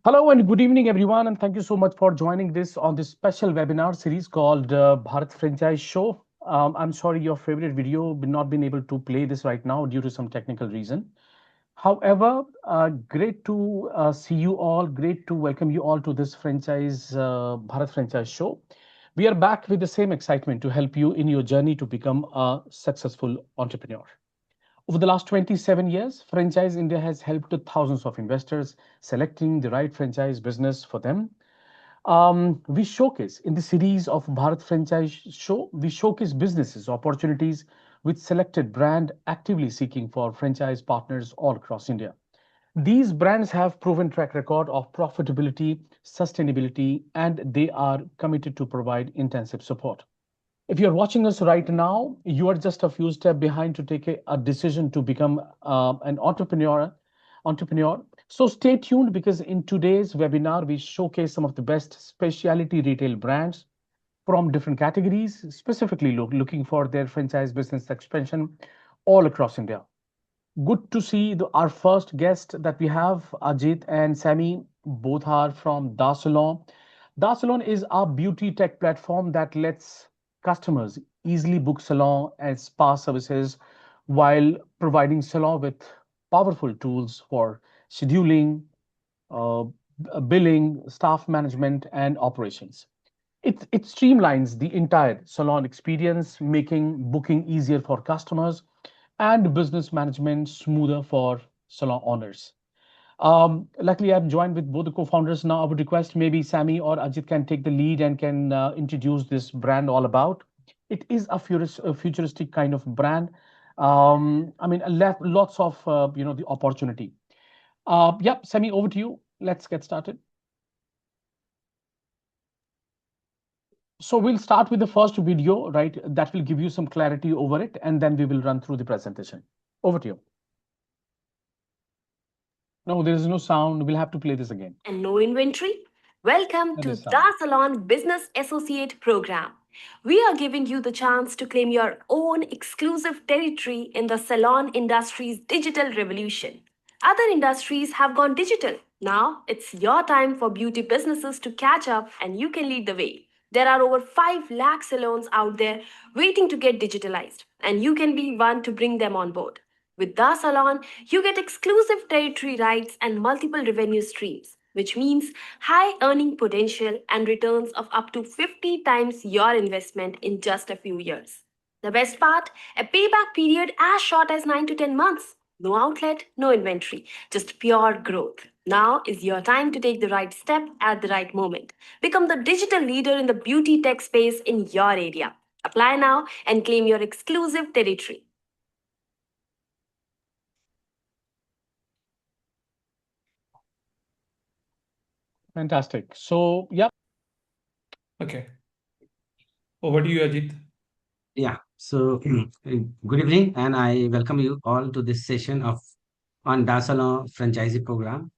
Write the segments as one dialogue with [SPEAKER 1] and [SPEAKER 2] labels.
[SPEAKER 1] Hello and good evening, everyone, and thank you so much for joining this on this special webinar series called Bharat Franchise Show. I'm sorry your favorite video will not been able to play this right now due to some technical reason. However, great to see you all. Great to welcome you all to this franchise Bharat Franchise Show. We are back with the same excitement to help you in your journey to become a successful entrepreneur. Over the last 27 years, Franchise India has helped thousands of investors selecting the right franchise business for them. We showcase in the series of Bharat Franchise Show, we showcase businesses, opportunities with selected brand actively seeking for franchise partners all across India. These brands have proven track record of profitability, sustainability, and they are committed to provide intensive support. If you're watching us right now, you are just a few steps behind to take a decision to become an entrepreneur. So stay tuned because in today's webinar, we showcase some of the best specialty retail brands from different categories, specifically looking for their franchise business expansion all across India. Good to see our first guest that we have, Ajit and Sami. Both are from Da Salon. Da Salon is a beauty tech platform that lets customers easily book salon and spa services while providing salon with powerful tools for scheduling, uh, billing, staff management, and operations. It streamlines the entire salon experience, making booking easier for customers and business management smoother for salon owners. Luckily, I'm joined with both the co-founders now. I would request maybe Sammy or Ajit can take the lead and can introduce this brand all about. It is a futuristic kind of brand. I mean, lots of the opportunity. Yep, Sammy, over to you. Let's get started. So we'll start with the first video, right? That will give you some clarity over it, and then we will run through the presentation. Over to you. No, there is no sound. We'll have to play this again.
[SPEAKER 2] And no inventory? Welcome
[SPEAKER 1] There
[SPEAKER 2] to
[SPEAKER 1] is sound.
[SPEAKER 2] the Salon Business Associate Program. We are giving you the chance to claim your own exclusive territory in the salon industry's digital revolution. Other industries have gone digital. Now it's your time for beauty businesses to catch up and you can lead the way. There are over 5 lakh salons out there waiting to get digitalized, and you can be one to bring them on board. With the salon, you get exclusive territory rights and multiple revenue streams, which means high earning potential and returns of up to 50 times your investment in just a few years. The best part, a payback period as short as 9 to 10 months. No outlet, no inventory, just pure growth. Now is your time to take the right step at the right moment. Become the digital leader in the beauty tech space in your area. Apply now and claim your exclusive territory.
[SPEAKER 1] Fantastic. So, yeah.
[SPEAKER 3] Okay. Over to you, Ajit.
[SPEAKER 4] Yeah. So good evening, and I welcome you all to this session of on Dasalon franchisee program.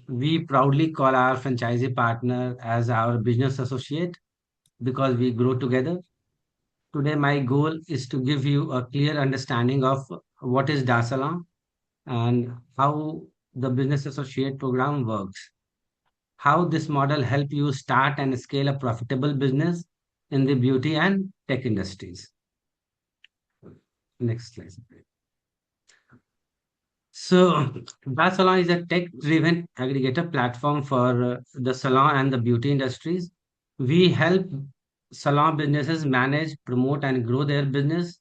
[SPEAKER 4] We proudly call our franchisee partner as our business associate because we grow together. Today, my goal is to give you a clear understanding of what is Dasalon and how the business associate program works. How this model help you start and scale a profitable business in the beauty and tech industries. Next slide. So, Brand Salon is a tech-driven aggregator platform for the salon and the beauty industries. We help salon businesses manage, promote, and grow their business.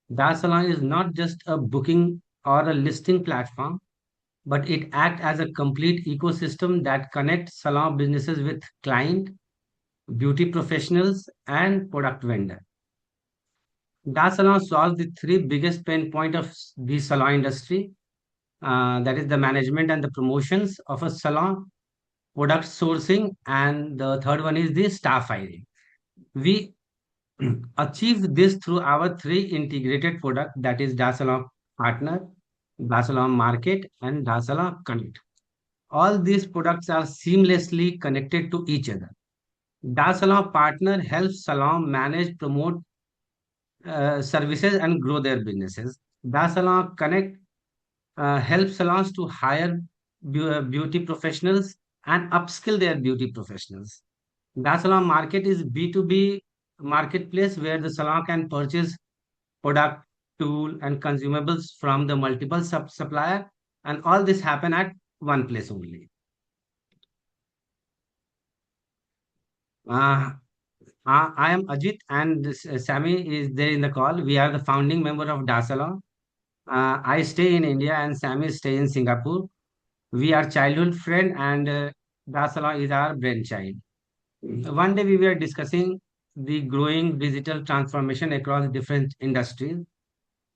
[SPEAKER 4] Brand Salon is not just a booking or a listing platform, but it acts as a complete ecosystem that connects salon businesses with client, beauty professionals, and product vendor. Brand Salon solves the three biggest pain point of the salon industry, that is the management and the promotions of a salon, product sourcing, and the third one is the staff hiring. We achieve this through our three integrated product, that is Dasalon Partner, Dasalon Market, and Dasalon Connect. All these products are seamlessly connected to each other. Dasalon Partner helps salon manage, promote services and grow their businesses. Dasalon Connect helps salons to hire beauty professionals and upskill their beauty professionals. The salon market is B2B marketplace where the salon can purchase product, tool, and consumables from the multiple supplier, and all this happen at one place only. Uh, I am Ajit, and Sammy is there in the call. We are the founding member of Dasalon. I stay in India, and Sammy stay in Singapore. We are childhood friend, and Dasalon is our brainchild. One day we were discussing the growing digital transformation across different industries,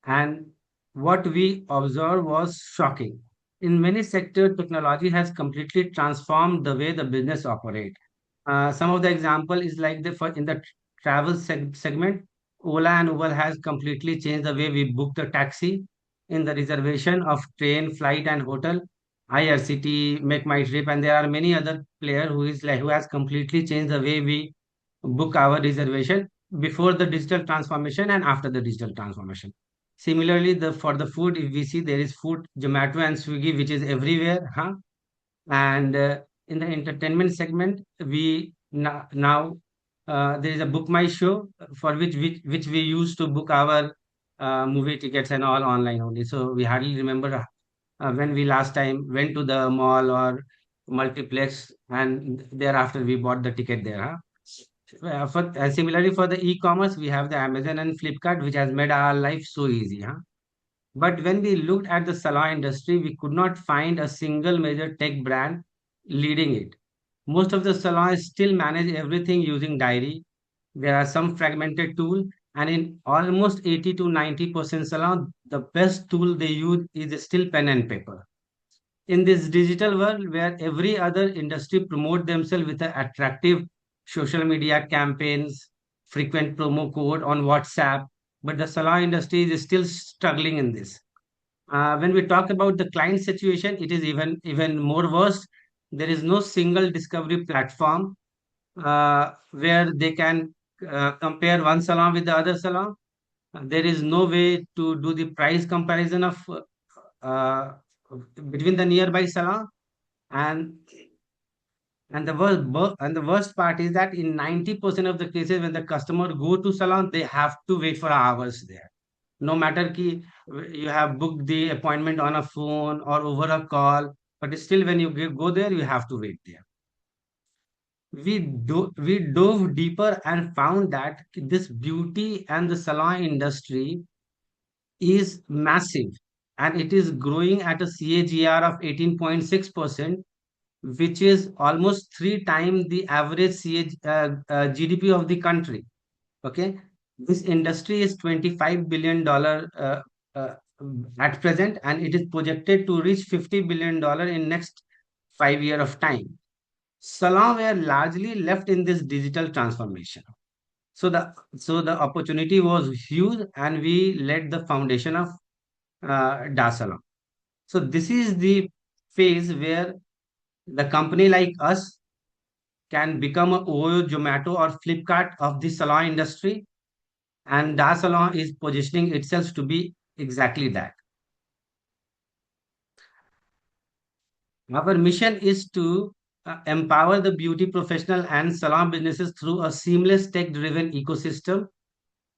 [SPEAKER 4] and what we observed was shocking. In many sectors, technology has completely transformed the way the business operate. Some of the example is like in the travel segment, Ola and Uber has completely changed the way we book the taxi. In the reservation of train, flight, and hotel, IRCT, Make My Trip, and there are many other player who has completely changed the way we book our reservation before the digital transformation and after the digital transformation. Similarly, the for the food, if we see there is food, Zomato and Swiggy, which is everywhere, huh? And in the entertainment segment, we now there is a book my show for which we used to book our movie tickets and all online only. So we hardly remember when we last time went to the mall or multiplex, and thereafter we bought the ticket there. Huh? Similarly, for the e-commerce, we have the Amazon and Flipkart, which has made our life so easy. Huh? But when we looked at the salon industry, we could not find a single major tech brand leading it. Most of the salons still manage everything using diary. There are some fragmented tool, and in almost 80 to 90% salon, the best tool they use is still pen and paper. In this digital world where every other industry promote themselves with the attractive social media campaigns, frequent promo code on WhatsApp, but the salon industry is still struggling in this. When we talk about the client situation, it is even more worse. There is no single discovery platform where they can compare one salon with the other salon. There is no way to do the price comparison of uh, between the nearby salon, and the worst part is that in 90% of the cases when the customer go to salon, they have to wait for hours there. No matter ki you have booked the appointment on a phone or over a call, but still when you go there, you have to wait there. We dove deeper and found that this beauty and the salon industry is massive, and it is growing at a CAGR of 18.6%, which is almost three times the average GDP of the country. Okay, this industry is $25 billion uh, at present, and it is projected to reach $50 billion in next 5 year of time. Salon were largely left in this digital transformation. So the opportunity was huge, and we laid the foundation of Da Salon. So this is the phase where the company like us can become a OYO, Zomato, or Flipkart of the salon industry, and Da Salon is positioning itself to be exactly that. Our mission is to empower the beauty professional and salon businesses through a seamless tech-driven ecosystem.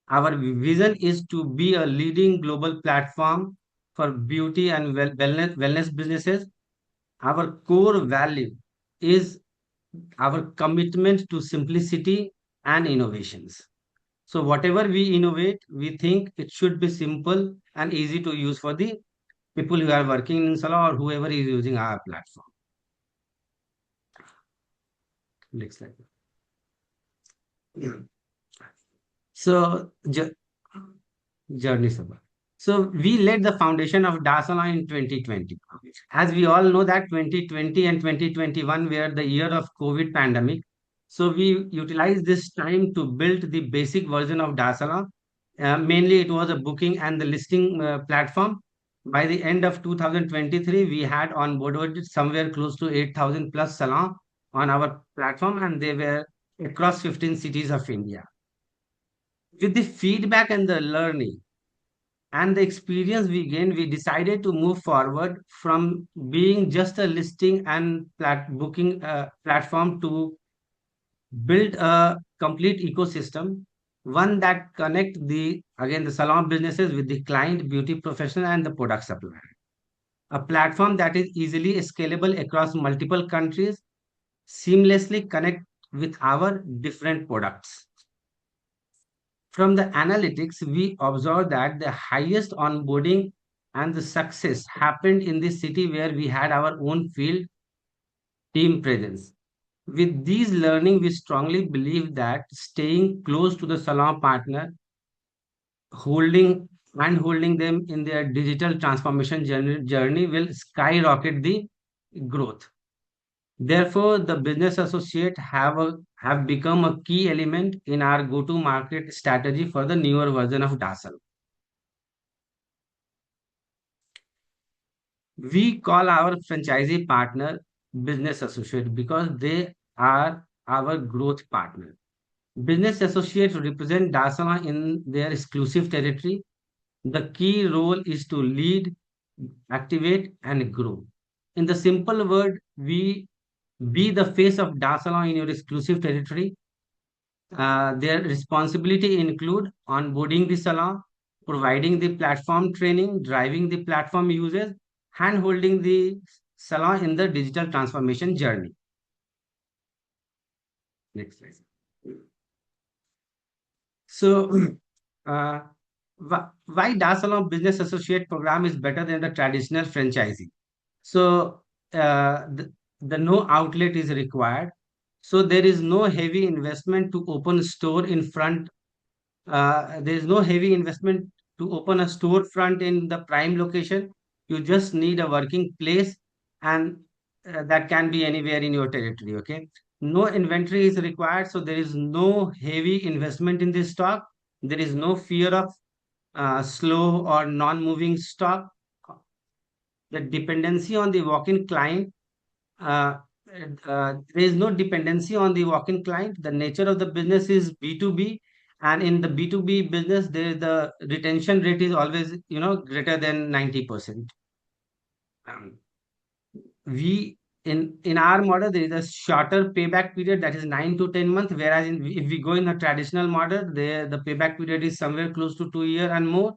[SPEAKER 4] Our vision is to be a leading global platform for beauty and wellness businesses. Our core value is our commitment to simplicity and innovations. So whatever we innovate, we think it should be simple and easy to use for the people who are working in Salah or whoever is using our platform. Next slide. So journey Sabha. So we laid the foundation of Dasana in 2020. As we all know that 2020 and 2021 were the year of COVID pandemic. So we utilized this time to build the basic version of Dasana. Mainly it was a booking and the listing platform. By the end of 2023, we had onboarded somewhere close to 8,000 plus salon on our platform, and they were across 15 cities of India. With the feedback and the learning, and the experience we gained, we decided to move forward from being just a listing and booking platform to build a complete ecosystem, one that connect the salon businesses with the client, beauty professional, and the product supplier. A platform that is easily scalable across multiple countries, seamlessly connect with our different products. From the analytics, we observed that the highest onboarding and the success happened in the city where we had our own field team presence. With these learning, we strongly believe that staying close to the salon partner, holding and holding them in their digital transformation journey will skyrocket the growth. Therefore, the business associate have become a key element in our go-to-market strategy for the newer version of Dasal. We call our franchisee partner business associate because they are our growth partner. Business associates represent Dasala in their exclusive territory. The key role is to lead, activate, and grow. In the simple word, we be the face of Dasala in your exclusive territory. Their responsibility include onboarding the salon, providing the platform training, driving the platform users, hand holding the salon in the digital transformation journey. Next slide. So, uh, why Dasalon Business Associate program is better than the traditional franchising? So, the no outlet is required. So there is no heavy investment to open a store in front. There is no heavy investment to open a storefront in the prime location. You just need a working place, and that can be anywhere in your territory. Okay. No inventory is required, so there is no heavy investment in this stock. There is no fear of slow or non-moving stock. The dependency on the walk-in client, uh, there is no dependency on the walk-in client. The nature of the business is B2B, and in the B2B business, the retention rate is always, greater than 90%. Um, we in our model, there is a shorter payback period that is 9 to 10 months, whereas if we go in a traditional model, the payback period is somewhere close to 2 years and more.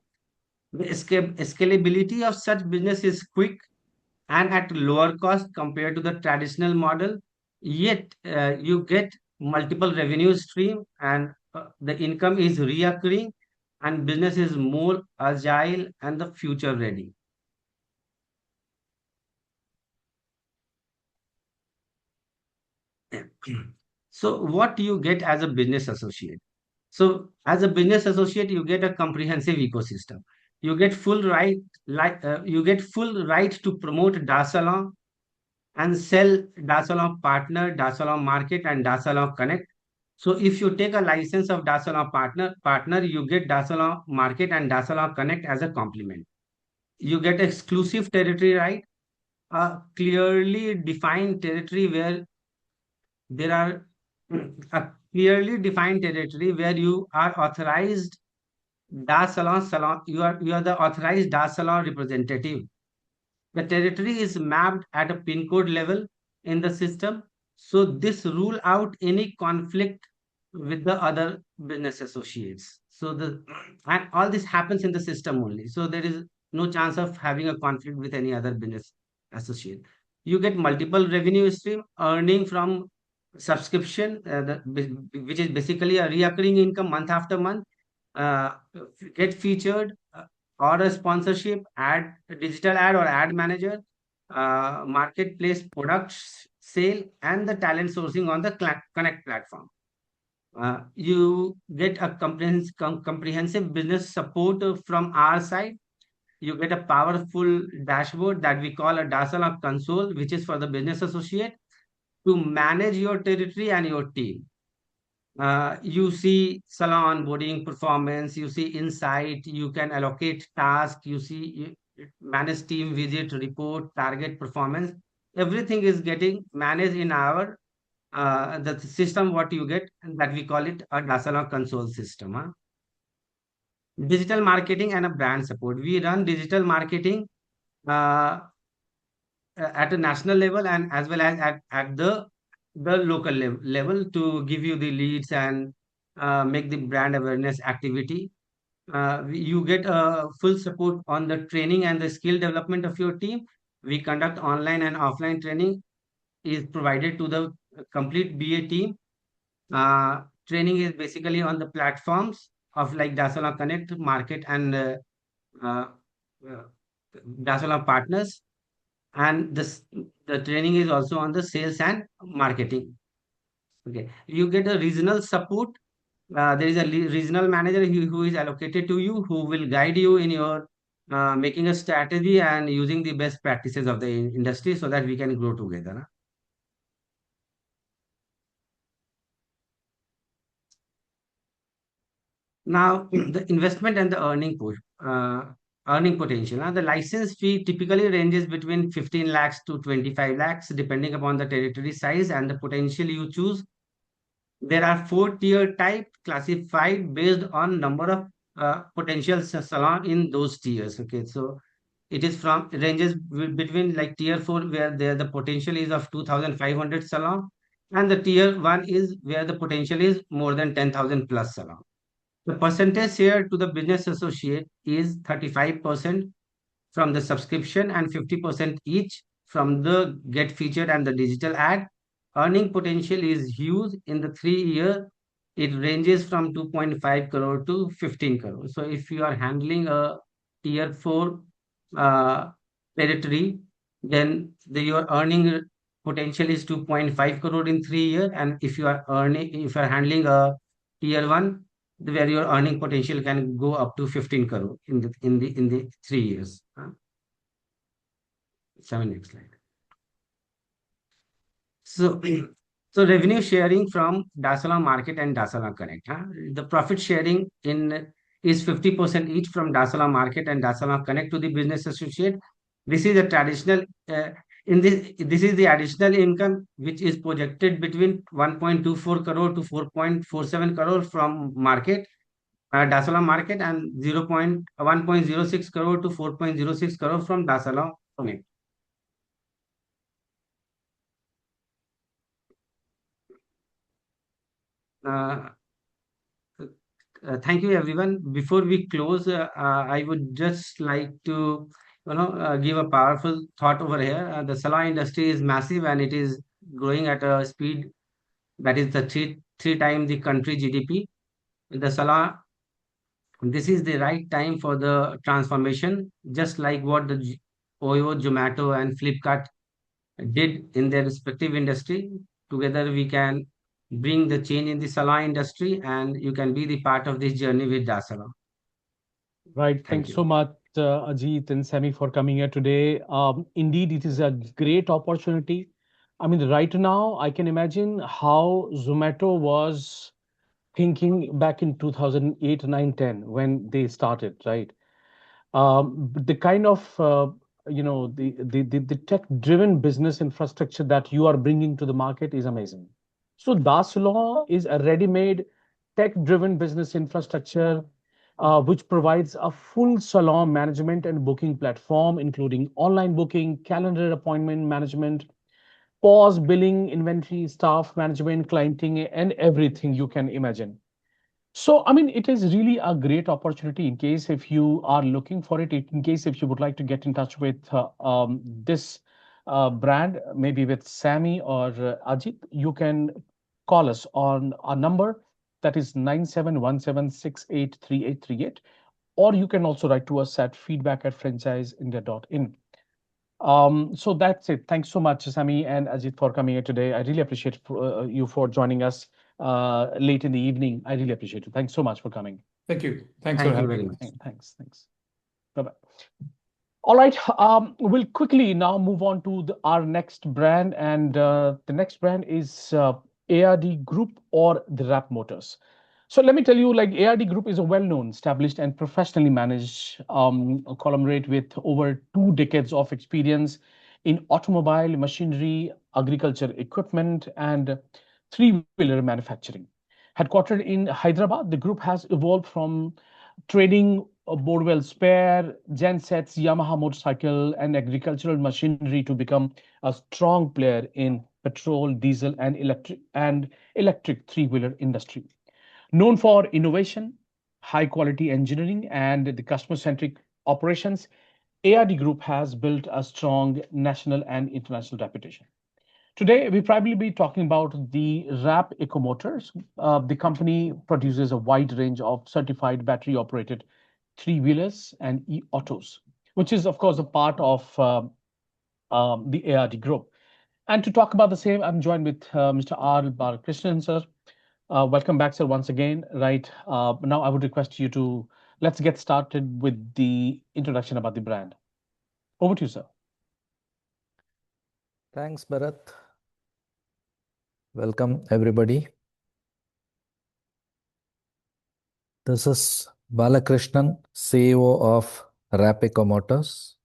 [SPEAKER 4] The scalability of such business is quick and at lower cost compared to the traditional model. Yet you get multiple revenue stream, and the income is reoccurring, and business is more agile and the future ready. So what do you get as a business associate? So as a business associate, you get a comprehensive ecosystem. You get full right to promote Dasalon and sell Dasalon Partner, Dasalon Market, and Dasalon Connect. So if you take a license of Dasalon Partner, you get Dasalon Market and Dasalon Connect as a complement. You get exclusive territory right, a clearly defined territory where there are a clearly defined territory where you are authorized salon, you are the authorized salon representative. The territory is mapped at a pin code level in the system. So this rule out any conflict with the other business associates. So and all this happens in the system only. So there is no chance of having a conflict with any other business associate. You get multiple revenue stream earning from subscription, which is basically a recurring income month after month. Uh, get featured or a sponsorship, ad, digital ad or ad manager, marketplace products sale, and the talent sourcing on the Connect platform. You get a comprehensive business support from our side. You get a powerful dashboard that we call a Dasala console, which is for the business associate to manage your territory and your team. You see salon onboarding performance, you see insight, you can allocate task, manage team visit, report, target performance. Everything is getting managed in our the system what you get, and that we call it a Dasala console system. Huh? digital marketing and a brand support. We run digital marketing uh, at a national level and as well as at the local level to give you the leads and make the brand awareness activity. You get full support on the training and the skill development of your team. We conduct online and offline training is provided to the complete BA team. Training is basically on the platforms of like Dasala Connect, Market, and uh, uh, Dasala Partners. And the training is also on the sales and marketing. Okay, you get a regional support. There is a regional manager who is allocated to you, who will guide you in your making a strategy and using the best practices of the industry so that we can grow together. Now, the investment and the earning potential. Now, the license fee typically ranges between 15 lakhs to 25 lakhs, depending upon the territory size and the potential you choose. There are four tier type classified based on number of potential salon in those tiers. Okay, so it is from ranges between like tier 4 where there the potential is of 2,500 salon, and the tier 1 is where the potential is more than 10,000 plus salon. The percentage share to the business associate is 35% from the subscription and 50% each from the get featured and the digital ad. Earning potential is huge in the 3 year. It ranges from 2.5 crore to 15 crore. So if you are handling a tier 4 uh, territory, then your earning potential is 2.5 crore in 3 year. And if you are handling a tier 1, where your earning potential can go up to 15 crore in the 3 years. 7 next slide. So, so revenue sharing from Dasala Market and Dasala Connect. The profit sharing in is 50% each from Dasala Market and Dasala Connect to the business associate. This is a traditional in this is the additional income which is projected between 1.24 crore to 4.47 crore from market, Dasala Market, and 1.06 crore to 4.06 crore from Dasala Connect. Uh, Thank you, everyone. Before we close, I would just like to, give a powerful thought over here. The salon industry is massive and it is growing at a speed that is the three times the country GDP. The salon, this is the right time for the transformation, just like what the Oyo, Zomato, and Flipkart did in their respective industry. Together, we can bring the change in the salon industry, and you can be the part of this journey with Dasala.
[SPEAKER 1] Right.
[SPEAKER 4] Thank
[SPEAKER 1] Thanks so
[SPEAKER 4] you.
[SPEAKER 1] much, Ajit and Sami, for coming here today. Indeed, it is a great opportunity. I mean, right now, I can imagine how Zomato was thinking back in 2008, 9, 10 when they started, right? But the kind of the tech-driven business infrastructure that you are bringing to the market is amazing. So Das Law is a ready-made tech-driven business infrastructure which provides a full salon management and booking platform, including online booking, calendar appointment management, POS billing, inventory, staff management, clienting, and everything you can imagine. So, I mean, it is really a great opportunity in case if you are looking for it, in case if you would like to get in touch with this brand, maybe with Sammy or Ajit, you can call us on a number that is 9717683838, or you can also write to us at feedback@franchiseindia.in. So that's it. Thanks so much, Sami and Ajit, for coming here today. I really appreciate you for joining us late in the evening. I really appreciate it. Thanks so much for coming.
[SPEAKER 3] Thank you. Thanks for
[SPEAKER 4] Thank you
[SPEAKER 3] having
[SPEAKER 4] very
[SPEAKER 3] me.
[SPEAKER 4] much.
[SPEAKER 1] Thanks. Bye-bye. All right. We'll quickly now move on to our next brand, and the next brand is ARD Group or the Rap Motors. So let me tell you, like ARD Group is a well-known, established, and professionally managed conglomerate with over 2 decades of experience in automobile, machinery, agriculture equipment, and three-wheeler manufacturing. Headquartered in Hyderabad, the group has evolved from trading Borwell spare, gensets, Yamaha motorcycle, and agricultural machinery to become a strong player in petrol, diesel, and electric three-wheeler industry. Known for innovation, high quality engineering, and the customer centric operations, ARD Group has built a strong national and international reputation. Today, we probably be talking about the RAP Ecomotors. The company produces a wide range of certified battery operated three wheelers and e autos, which is, of course, a part of the ARD Group. And to talk about the same, I'm joined with Mr. R. Balakrishnan, sir. Welcome back, sir, once again. Right now, I would request you to let's get started with the introduction about the brand. Over to you, sir.
[SPEAKER 5] Thanks, Bharat. Welcome, everybody. This is Balakrishnan, CEO of Rapico Motors.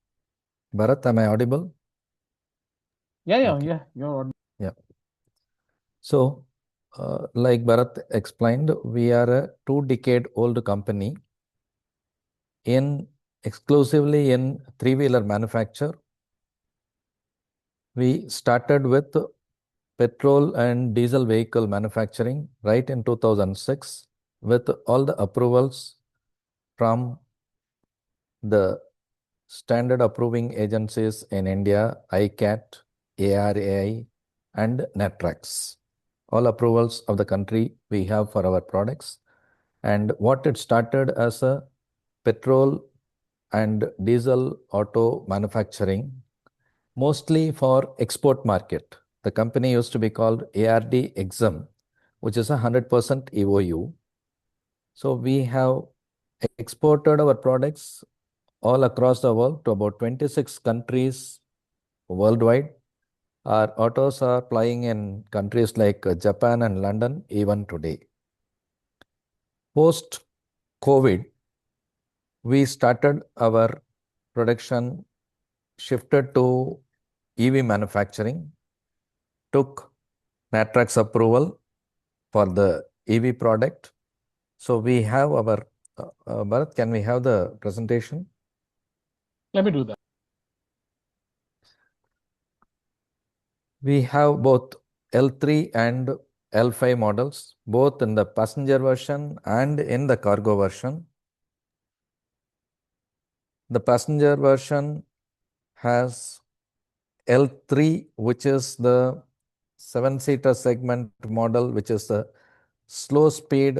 [SPEAKER 5] Bharat, am I audible?
[SPEAKER 1] Yeah, you're
[SPEAKER 5] Yeah. So, like Bharat explained, we are a 2-decade-old company exclusively in three-wheeler manufacture. We started with petrol and diesel vehicle manufacturing right in 2006 with all the approvals from the standard approving agencies in India, ICAT, ARAI, and NETRAX. All approvals of the country we have for our products. And what it started as a petrol and diesel auto manufacturing, mostly for export market. The company used to be called ARD Exim, which is a 100% EOU. So we have exported our products all across the world to about 26 countries worldwide. Our autos are plying in countries like Japan and London even today. Post COVID, we started our production, shifted to EV manufacturing, took NATRAX approval for the EV product. So we have our, Bharat, can we have the presentation?
[SPEAKER 1] Let me do that.
[SPEAKER 5] We have both L3 and L5 models, both in the passenger version and in the cargo version. The passenger version has L3, which is the 7-seater segment model, which is the slow speed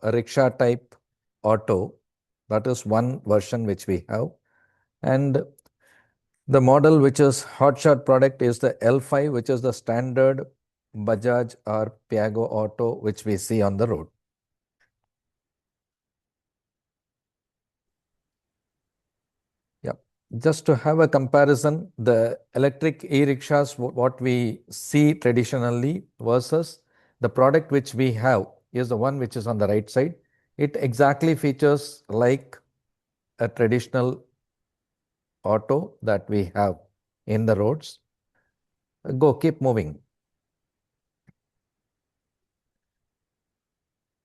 [SPEAKER 5] rickshaw type auto. That is one version which we have. And the model which is hotshot product is the L5, which is the standard Bajaj or Piaggio auto which we see on the road. Yeah, just to have a comparison, the electric e-rickshaws, what we see traditionally versus the product which we have is the one which is on the right side. It exactly features like a traditional auto that we have in the roads. Keep moving.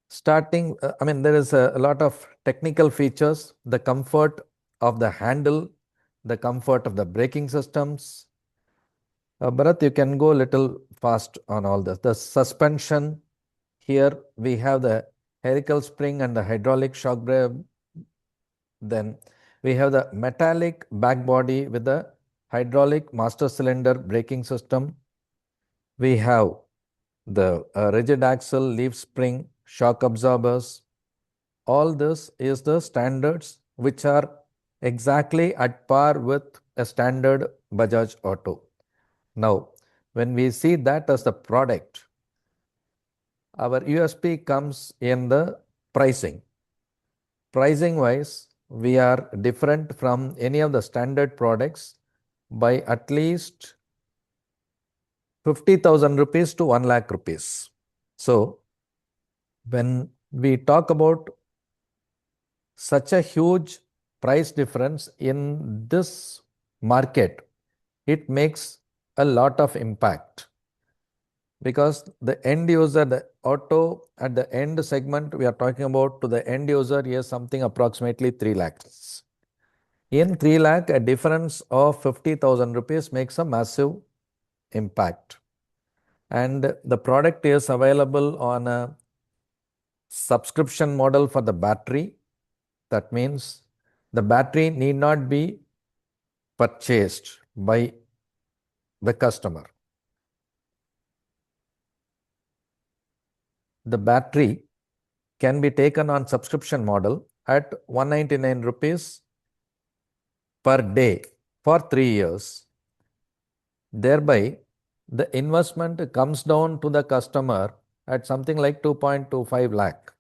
[SPEAKER 5] Starting, there is a lot of technical features, the comfort of the handle, the comfort of the braking systems. Bharat, you can go a little fast on all this. The suspension, here we have the helical spring and the hydraulic shock brake. Then we have the metallic back body with the hydraulic master cylinder braking system. We have the rigid axle, leaf spring, shock absorbers. All this is the standards which are exactly at par with a standard Bajaj auto. Now, when we see that as the product, our USP comes in the pricing. Pricing wise, we are different from any of the standard products by at least 50,000 rupees to 1 lakh rupees. So, when we talk about such a huge price difference in this market, it makes a lot of impact. because the end user, the auto at the end segment, we are talking about to the end user is something approximately 3 lakhs. In 3 lakh, a difference of 50,000 rupees makes a massive impact. And the product is available on a subscription model for the battery. That means the battery need not be purchased by the customer. The battery can be taken on subscription model at 199 rupees per day for 3 years. Thereby, the investment comes down to the customer at something like 2.25 lakh.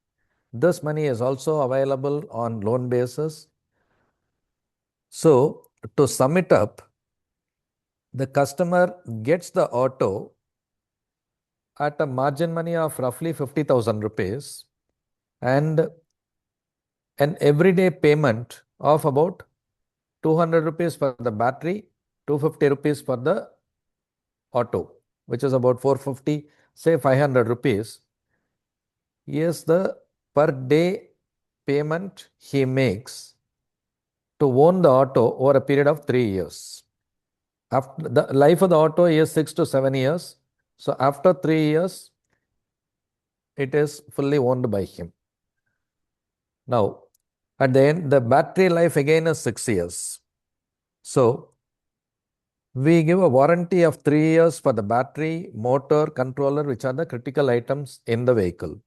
[SPEAKER 5] This money is also available on loan basis. So, to sum it up, the customer gets the auto at a margin money of roughly 50,000 rupees and an everyday payment of about 200 rupees for the battery, 250 rupees for the auto, which is about 450, say 500 rupees, is the per day payment he makes to own the auto over a period of 3 years. After the life of the auto is 6 to 7 years. So after 3 years, it is fully owned by him. Now, at the end, the battery life again is 6 years. So we give a warranty of 3 years for the battery, motor, controller, which are the critical items in the vehicle.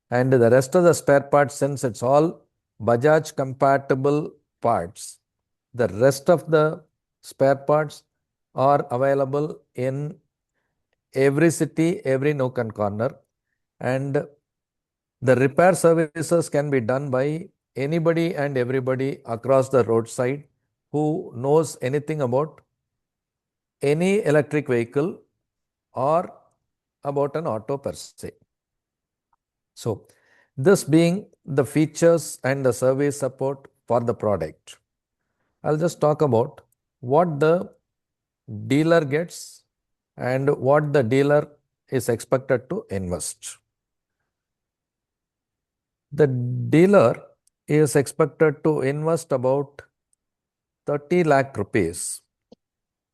[SPEAKER 5] And the rest of the spare parts, since it's all Bajaj compatible parts, the rest of the spare parts are available in every city, every nook and corner. And the repair services can be done by anybody and everybody across the roadside who knows anything about any electric vehicle or about an auto per se. So, this being the features and the service support for the product, I'll just talk about what the dealer gets and what the dealer is expected to invest. The dealer is expected to invest about 30 lakh rupees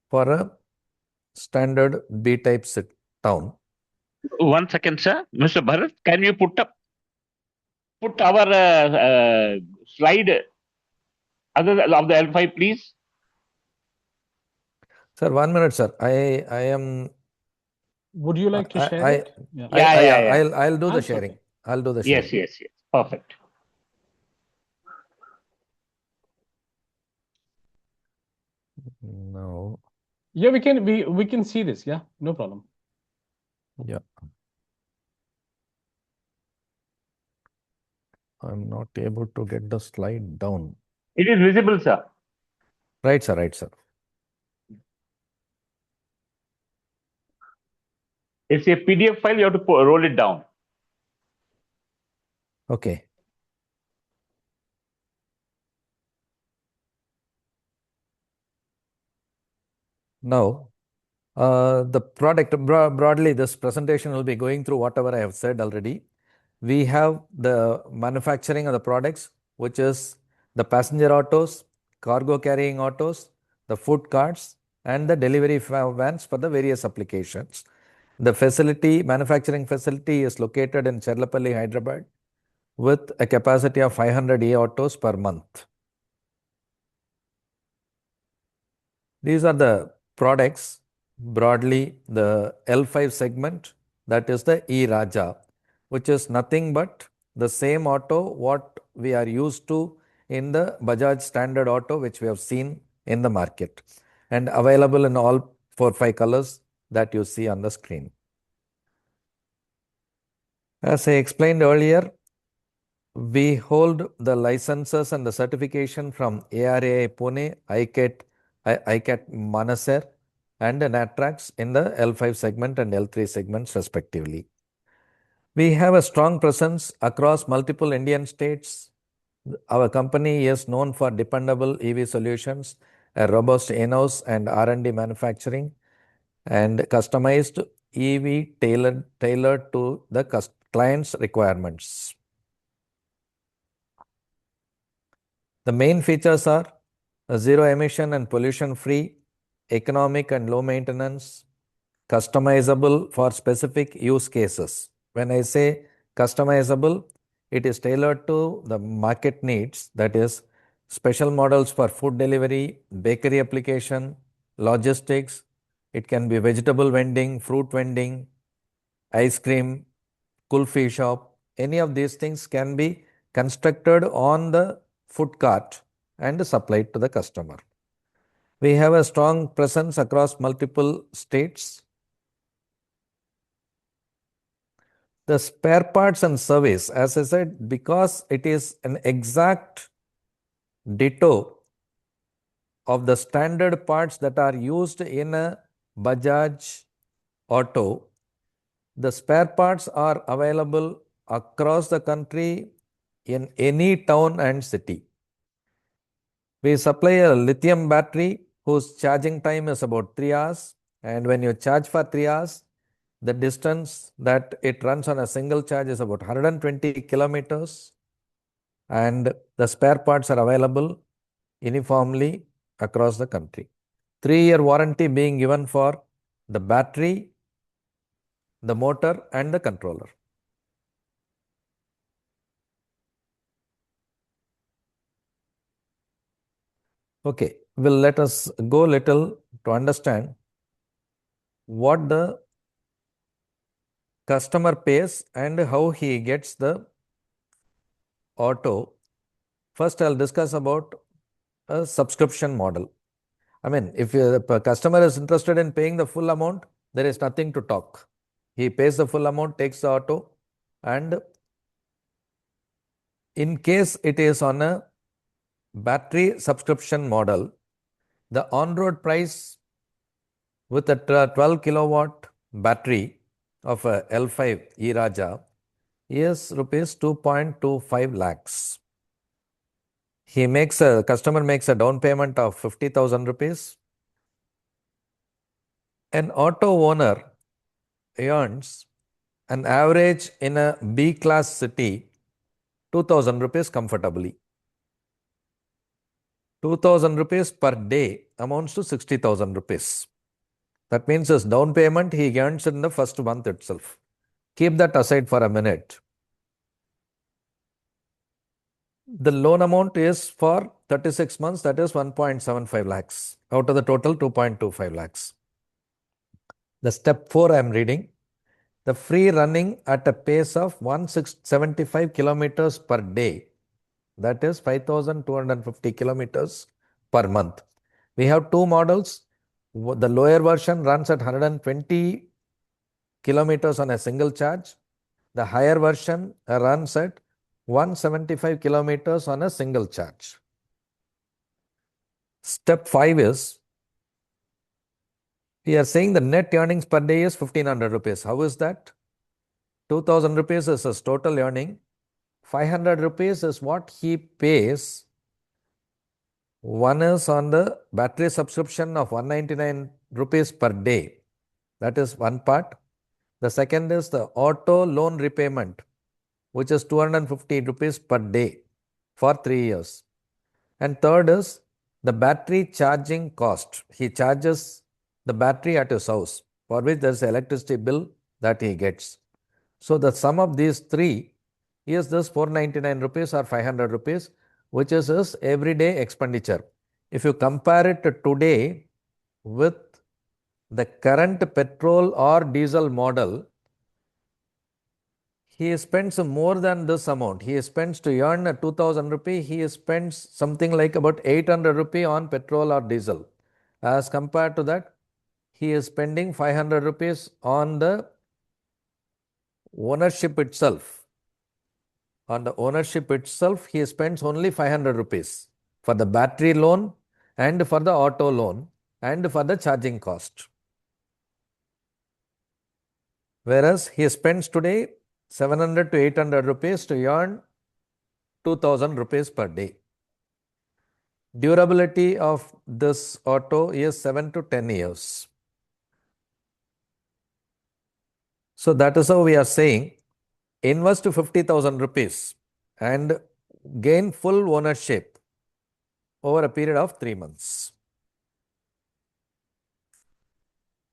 [SPEAKER 5] for a standard B-type sit town.
[SPEAKER 6] 1 second, sir. Mr. Bharat, can you put our slide other of the L5, please?
[SPEAKER 5] Sir, 1 minute, sir. I am.
[SPEAKER 1] Would you like to share it?
[SPEAKER 6] Yeah.
[SPEAKER 5] I'll do the
[SPEAKER 1] That's
[SPEAKER 5] sharing.
[SPEAKER 1] okay.
[SPEAKER 5] I'll do the sharing.
[SPEAKER 6] Yes. Perfect.
[SPEAKER 5] No.
[SPEAKER 1] Yeah, we can see this. Yeah, no problem.
[SPEAKER 5] Yeah. I'm not able to get the slide down.
[SPEAKER 6] It is visible, sir.
[SPEAKER 5] Right, sir. Right, sir.
[SPEAKER 6] It's a PDF file. You have to roll it down.
[SPEAKER 5] Okay. Now, the product, broadly, this presentation will be going through whatever I have said already. We have the manufacturing of the products, which is the passenger autos, cargo carrying autos, the food carts, and the delivery vans for the various applications. The manufacturing facility is located in Cherlapalli, Hyderabad, with a capacity of 500 e-autos per month. These are the products, broadly the L5 segment, that is the E-Raja, which is nothing but the same auto what we are used to in the Bajaj standard auto, which we have seen in the market and available in all 4-5 colors that you see on the screen. As I explained earlier, we hold the licenses and the certification from ARAI Pune, ICAT Manassar, and Natrax in the L5 segment and L3 segments respectively. We have a strong presence across multiple Indian states. Our company is known for dependable EV solutions, a robust in-house and R&D manufacturing, and customized EV tailored to the client's requirements. The main features are zero emission and pollution free, economic and low maintenance, customizable for specific use cases. When I say customizable, it is tailored to the market needs, that is, special models for food delivery, bakery application, logistics. It can be vegetable vending, fruit vending, ice cream, kulfi shop. Any of these things can be constructed on the food cart and supplied to the customer. We have a strong presence across multiple states. The spare parts and service, as I said, because it is an exact ditto of the standard parts that are used in a Bajaj auto, the spare parts are available across the country in any town and city. We supply a lithium battery whose charging time is about 3 hours, and when you charge for 3 hours, the distance that it runs on a single charge is about 120 kilometers, and the spare parts are available uniformly across the country. 3-year warranty being given for the battery, the motor, and the controller. Okay, let us go little to understand what the customer pays and how he gets the auto. First, I'll discuss about a subscription model. I mean, if a customer is interested in paying the full amount, there is nothing to talk. He pays the full amount, takes the auto, and in case it is on a battery subscription model, the on-road price with a 12 kilowatt battery of a L5 E-Raja is rupees 2.25 lakhs. Customer makes a down payment of 50,000 rupees. An auto owner earns an average in a B class city 2,000 rupees comfortably. 2,000 rupees per day amounts to 60,000 rupees. That means his down payment he earns in the first month itself. Keep that aside for a minute. The loan amount is for 36 months, that is 1.75 lakhs out of the total 2.25 lakhs. The step 4 I am reading. The free running at a pace of 175 kilometers per day, that is 5,250 kilometers per month. We have two models. The lower version runs at 120 kilometers on a single charge. The higher version runs at 175 kilometers on a single charge. Step 5 is, we are saying the net earnings per day is 1,500 rupees. How is that? 2,000 rupees is his total earning. 500 rupees is what he pays. One is on the battery subscription of 199 rupees per day. That is one part. The second is the auto loan repayment, which is 250 rupees per day for 3 years. And third is the battery charging cost. He charges the battery at his house, for which there is an electricity bill that he gets. So the sum of these three is this 499 rupees or 500 rupees, which is his everyday expenditure. If you compare it today with the current petrol or diesel model, he spends more than this amount. He spends to earn 2,000 rupee, he spends something like about 800 rupee on petrol or diesel. As compared to that, he is spending 500 rupees on the ownership itself. On the ownership itself, he spends only 500 rupees for the battery loan and for the auto loan and for the charging cost. Whereas he spends today 700 to 800 rupees to earn 2,000 rupees per day. Durability of this auto is 7 to 10 years. So that is how we are saying invest 50,000 rupees and gain full ownership over a period of 3 months.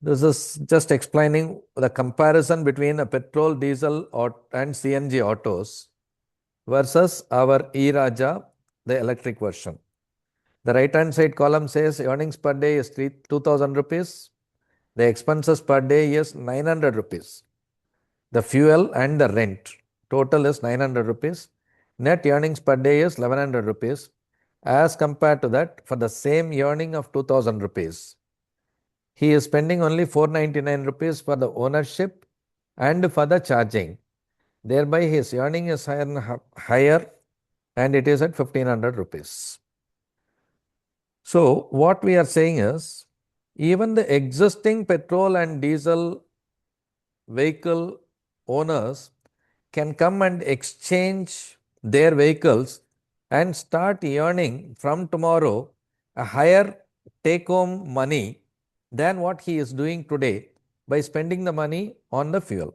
[SPEAKER 5] This is just explaining the comparison between a petrol, diesel and CNG autos versus our e-Raja, the electric version. The right-hand side column says earnings per day is 2,000 rupees. The expenses per day is 900 rupees. The fuel and the rent total is 900 rupees. Net earnings per day is 1100 rupees. As compared to that, for the same earning of 2000 rupees, he is spending only 499 rupees for the ownership and for the charging. Thereby, his earning is higher and it is at 1500 rupees. So, what we are saying is, even the existing petrol and diesel vehicle owners can come and exchange their vehicles and start earning from tomorrow a higher take home money than what he is doing today by spending the money on the fuel.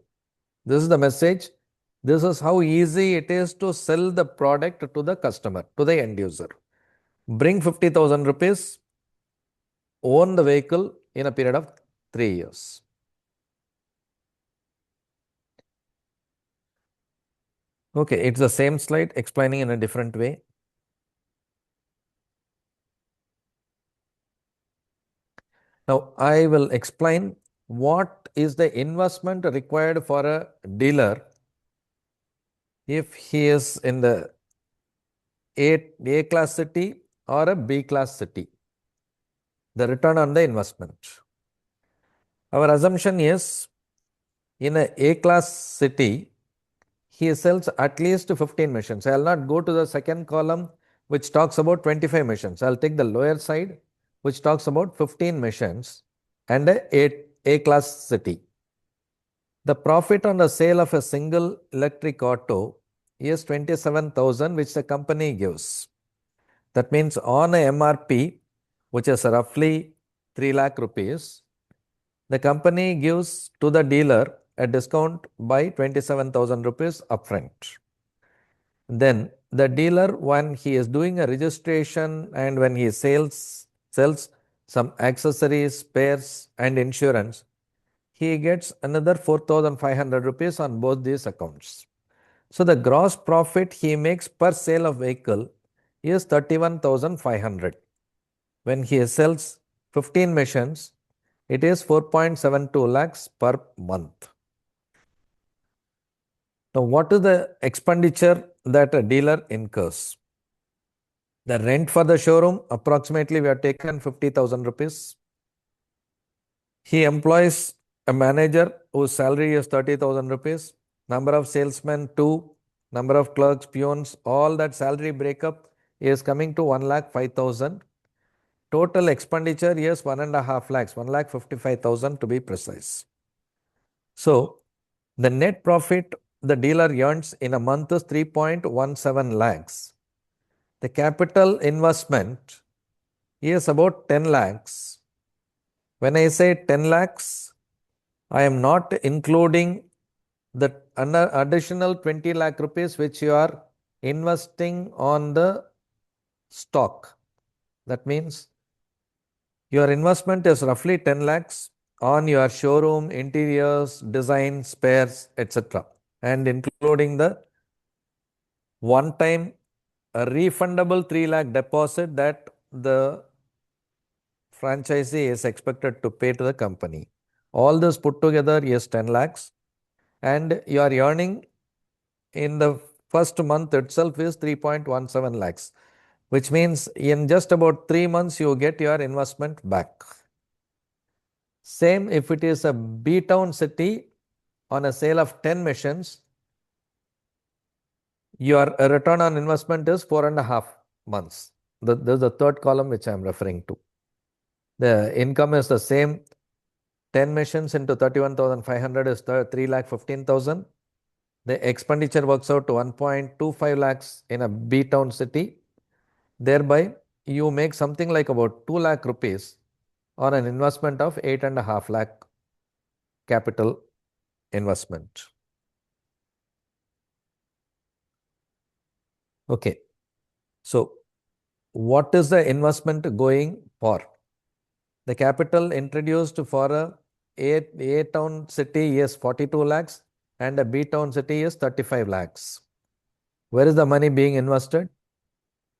[SPEAKER 5] This is the message. This is how easy it is to sell the product to the customer, to the end user. Bring 50,000 rupees, own the vehicle in a period of 3 years. Okay, it's the same slide explaining in a different way. Now, I will explain what is the investment required for a dealer if he is in the A class city or a B class city. The return on the investment. Our assumption is in a A class city, he sells at least 15 machines. I will not go to the second column which talks about 25 machines. I will take the lower side which talks about 15 machines and a class city. The profit on the sale of a single electric auto is 27,000 which the company gives. That means on a MRP, which is roughly 3 lakh rupees, the company gives to the dealer a discount by 27,000 rupees upfront. Then the dealer, when he is doing a registration and when he sells some accessories, spares and insurance, he gets another 4,500 rupees on both these accounts. So the gross profit he makes per sale of vehicle is 31,500. When he sells 15 machines, it is 4.72 lakhs per month. Now, what is the expenditure that a dealer incurs? The rent for the showroom, approximately we have taken 50,000 rupees. He employs a manager whose salary is 30,000 rupees. Number of salesmen, 2. Number of clerks, peons, all that salary breakup is coming to 1,05,000. Total expenditure is 1.5 lakhs, 1,55,000 to be precise. So, the net profit the dealer earns in a month is 3.17 lakhs. The capital investment is about 10 lakhs. When I say 10 lakhs, I am not including the additional 20 lakh rupees which you are investing on the stock. That means your investment is roughly 10 lakhs on your showroom, interiors, design, spares, etc. and including the one-time refundable 3 lakh deposit that the franchisee is expected to pay to the company. All this put together is 10 lakhs and your earning in the first month itself is 3.17 lakhs, which means in just about 3 months you get your investment back. Same if it is a B-town city on a sale of 10 machines, your return on investment is 4.5 months. This is the third column which I am referring to. The income is the same. 10 machines into 31,500 is 3,15,000. The expenditure works out to 1.25 lakhs in a B-town city. Thereby, you make something like about 2 lakh rupees on an investment of 8.5 lakh capital investment. Okay. So what is the investment going for? The capital introduced for a town city is 42 lakhs and a B town city is 35 lakhs. Where is the money being invested?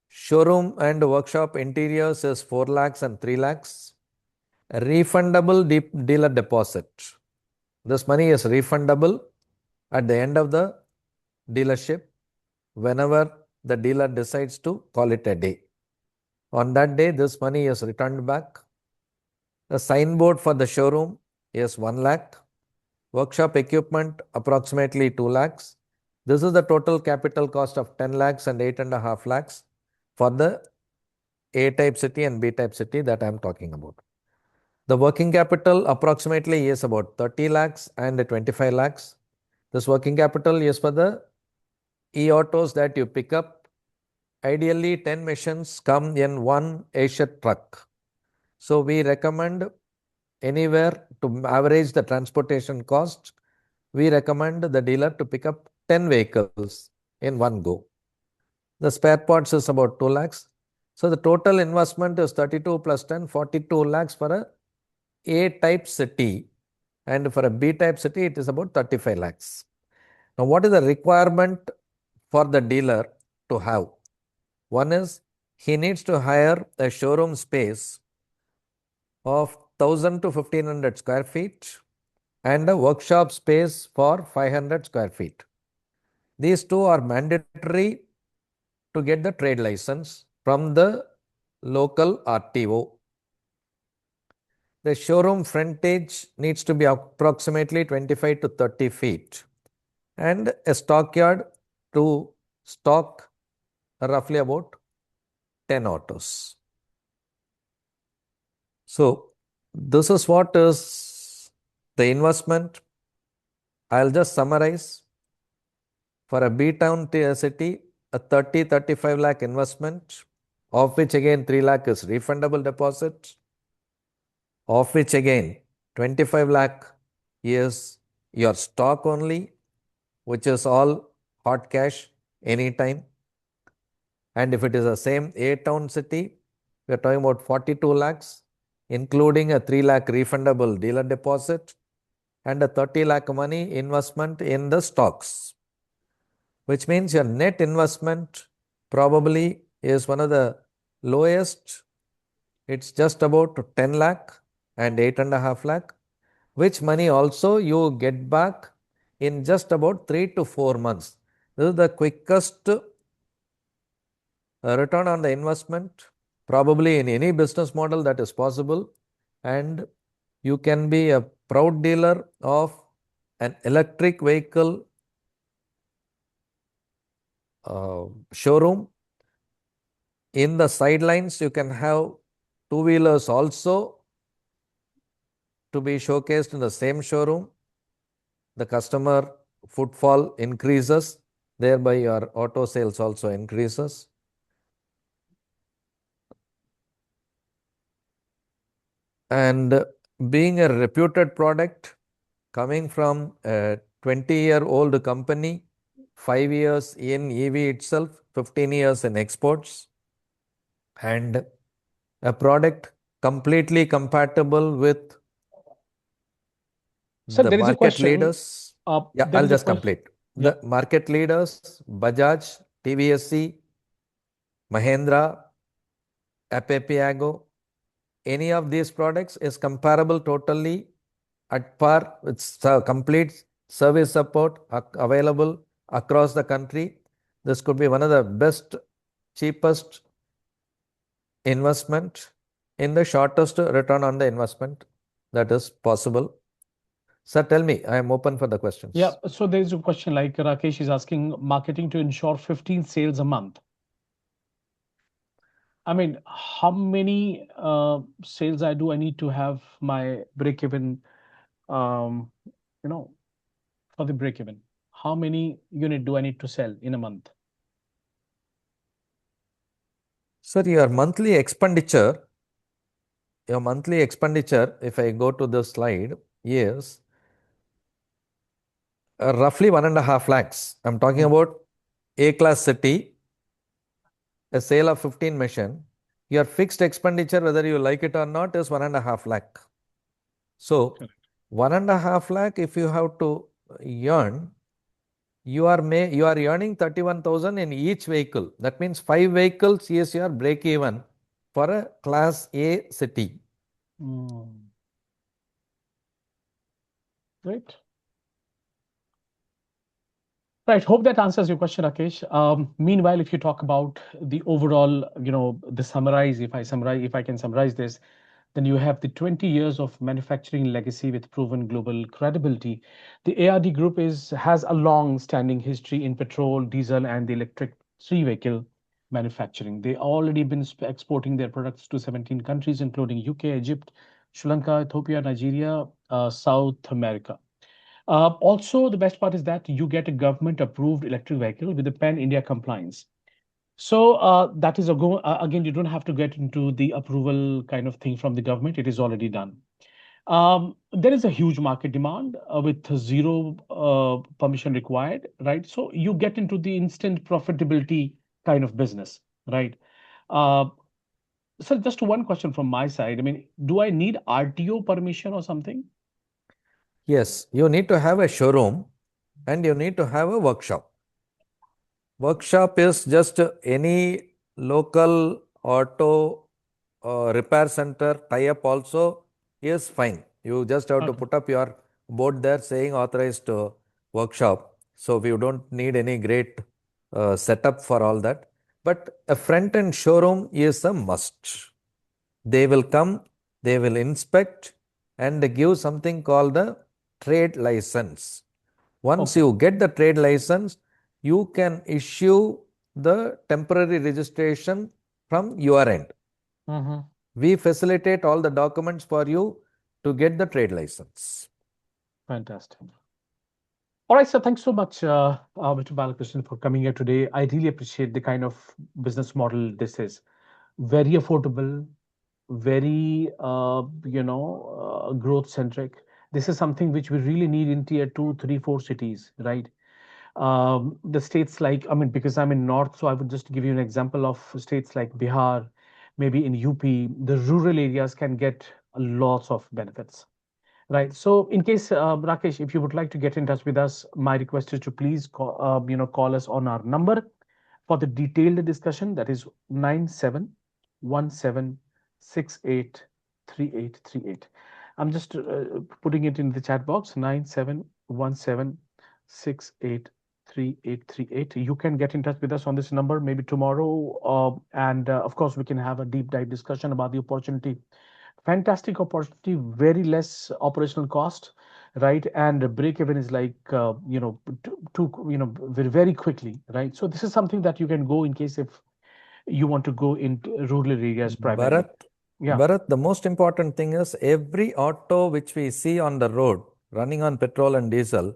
[SPEAKER 5] Showroom and workshop interiors is 4 lakhs and 3 lakhs. Refundable dealer deposit. This money is refundable at the end of the dealership whenever the dealer decides to call it a day. On that day, this money is returned back. The signboard for the showroom is 1 lakh. Workshop equipment approximately 2 lakhs. This is the total capital cost of 10 lakhs and 8.5 lakhs for the A-type city and B-type city that I am talking about. The working capital approximately is about 30 lakhs and 25 lakhs. This working capital is for the e-autos that you pick up. Ideally, 10 machines come in one Asia truck. So we recommend anywhere to average the transportation cost, we recommend the dealer to pick up 10 vehicles in one go. The spare parts is about 2 lakhs. So the total investment is 32 plus 10, 42 lakhs for a A-type city, and for a B-type city, it is about 35 lakhs. Now, what is the requirement for the dealer to have? One is he needs to hire a showroom space of 1000 to 1500 square feet and a workshop space for 500 square feet. These two are mandatory to get the trade license from the local RTO. The showroom frontage needs to be approximately 25 to 30 feet and a stockyard to stock roughly about 10 autos. So this is what is the investment. I'll just summarize. For a B-town city, a 35 lakh investment, of which again 3 lakh is refundable deposit, of which again 25 lakh is your stock only, which is all hot cash anytime. And if it is the same A-town city, we are talking about 42 lakhs, including a 3 lakh refundable dealer deposit and a 30 lakh money investment in the stocks, which means your net investment probably is one of the lowest. It's just about 10 lakh and 8.5 lakh, which money also you get back in just about 3 to 4 months. This is the quickest return on the investment probably in any business model that is possible, and you can be a proud dealer of an electric vehicle showroom. In the sidelines, you can have two-wheelers also to be showcased in the same showroom. The customer footfall increases, thereby your auto sales also increases. And being a reputed product coming from a 20-year-old company, 5 years in EV itself, 15 years in exports, and a product completely compatible with
[SPEAKER 1] Sir,
[SPEAKER 5] the
[SPEAKER 1] there is a
[SPEAKER 5] market
[SPEAKER 1] question.
[SPEAKER 5] leaders. Yeah,
[SPEAKER 1] There
[SPEAKER 5] I'll
[SPEAKER 1] is a
[SPEAKER 5] just
[SPEAKER 1] question.
[SPEAKER 5] complete.
[SPEAKER 1] Yeah.
[SPEAKER 5] The market leaders, Bajaj, TVSC, Mahindra, Apepiago, any of these products is comparable totally at par with complete service support available across the country. This could be one of the best, cheapest investment in the shortest return on the investment that is possible. Sir, tell me, I am open for the questions.
[SPEAKER 1] Yeah. So there is a question like Rakesh is asking, marketing to ensure 15 sales a month. I mean, how many sales I need to have my break even, um, you know, for the break even? How many unit do I need to sell in a month?
[SPEAKER 5] Sir, your monthly expenditure, if I go to the slide, yes, roughly 1.5 lakhs. I'm talking about A-class city, a sale of 15 machine. Your fixed expenditure, whether you like it or not, is 1.5 lakh. So 1.5 lakh, if you have to earn, you are earning 31,000 in each vehicle. That means 5 vehicles is your break even for a class A city.
[SPEAKER 1] Great. Right. Hope that answers your question, Rakesh. Meanwhile, if you talk about the overall, if I can summarize this, then you have the 20 years of manufacturing legacy with proven global credibility. The ARD Group has a long-standing history in petrol, diesel, and the electric three-vehicle manufacturing. They already been exporting their products to 17 countries, including UK, Egypt, Sri Lanka, Ethiopia, Nigeria, South America. Also, the best part is that you get a government-approved electric vehicle with a pan-India compliance. So that is again, you don't have to get into the approval kind of thing from the government. It is already done. There is a huge market demand with zero permission required, right? So you get into the instant profitability kind of business, right? Uh, so just one question from my side. I mean, do I need RTO permission or something?
[SPEAKER 5] Yes, you need to have a showroom and you need to have a workshop. Workshop is just any local auto repair center tie-up also is fine. You just have to
[SPEAKER 1] Okay.
[SPEAKER 5] put up your board there saying authorized workshop. So we don't need any great setup for all that. But a front-end showroom is a must. They will come, they will inspect and give something called the trade license. Once
[SPEAKER 1] Okay.
[SPEAKER 5] you get the trade license, you can issue the temporary registration from your end. We facilitate all the documents for you to get the trade license.
[SPEAKER 1] Fantastic. All right, sir. Thanks so much, Mr. Balakrishnan, for coming here today. I really appreciate the kind of business model this is. Very affordable, very growth centric. This is something which we really need in tier 2, 3, 4 cities, right? The states like, I mean, because I'm in North, so I would just give you an example of states like Bihar, maybe in UP, the rural areas can get lots of benefits. Right. So, in case Rakesh, if you would like to get in touch with us, my request is to please call us on our number for the detailed discussion. That is 9717683838. I'm just putting it in the chat box 9717683838. You can get in touch with us on this number maybe tomorrow, and of course we can have a deep dive discussion about the opportunity. Fantastic opportunity, very less operational cost, right? And break even is like very, very quickly, right? So this is something that you can go in case if you want to go into rural areas primarily. Yeah.
[SPEAKER 5] Bharat, the most important thing is every auto which we see on the road running on petrol and diesel,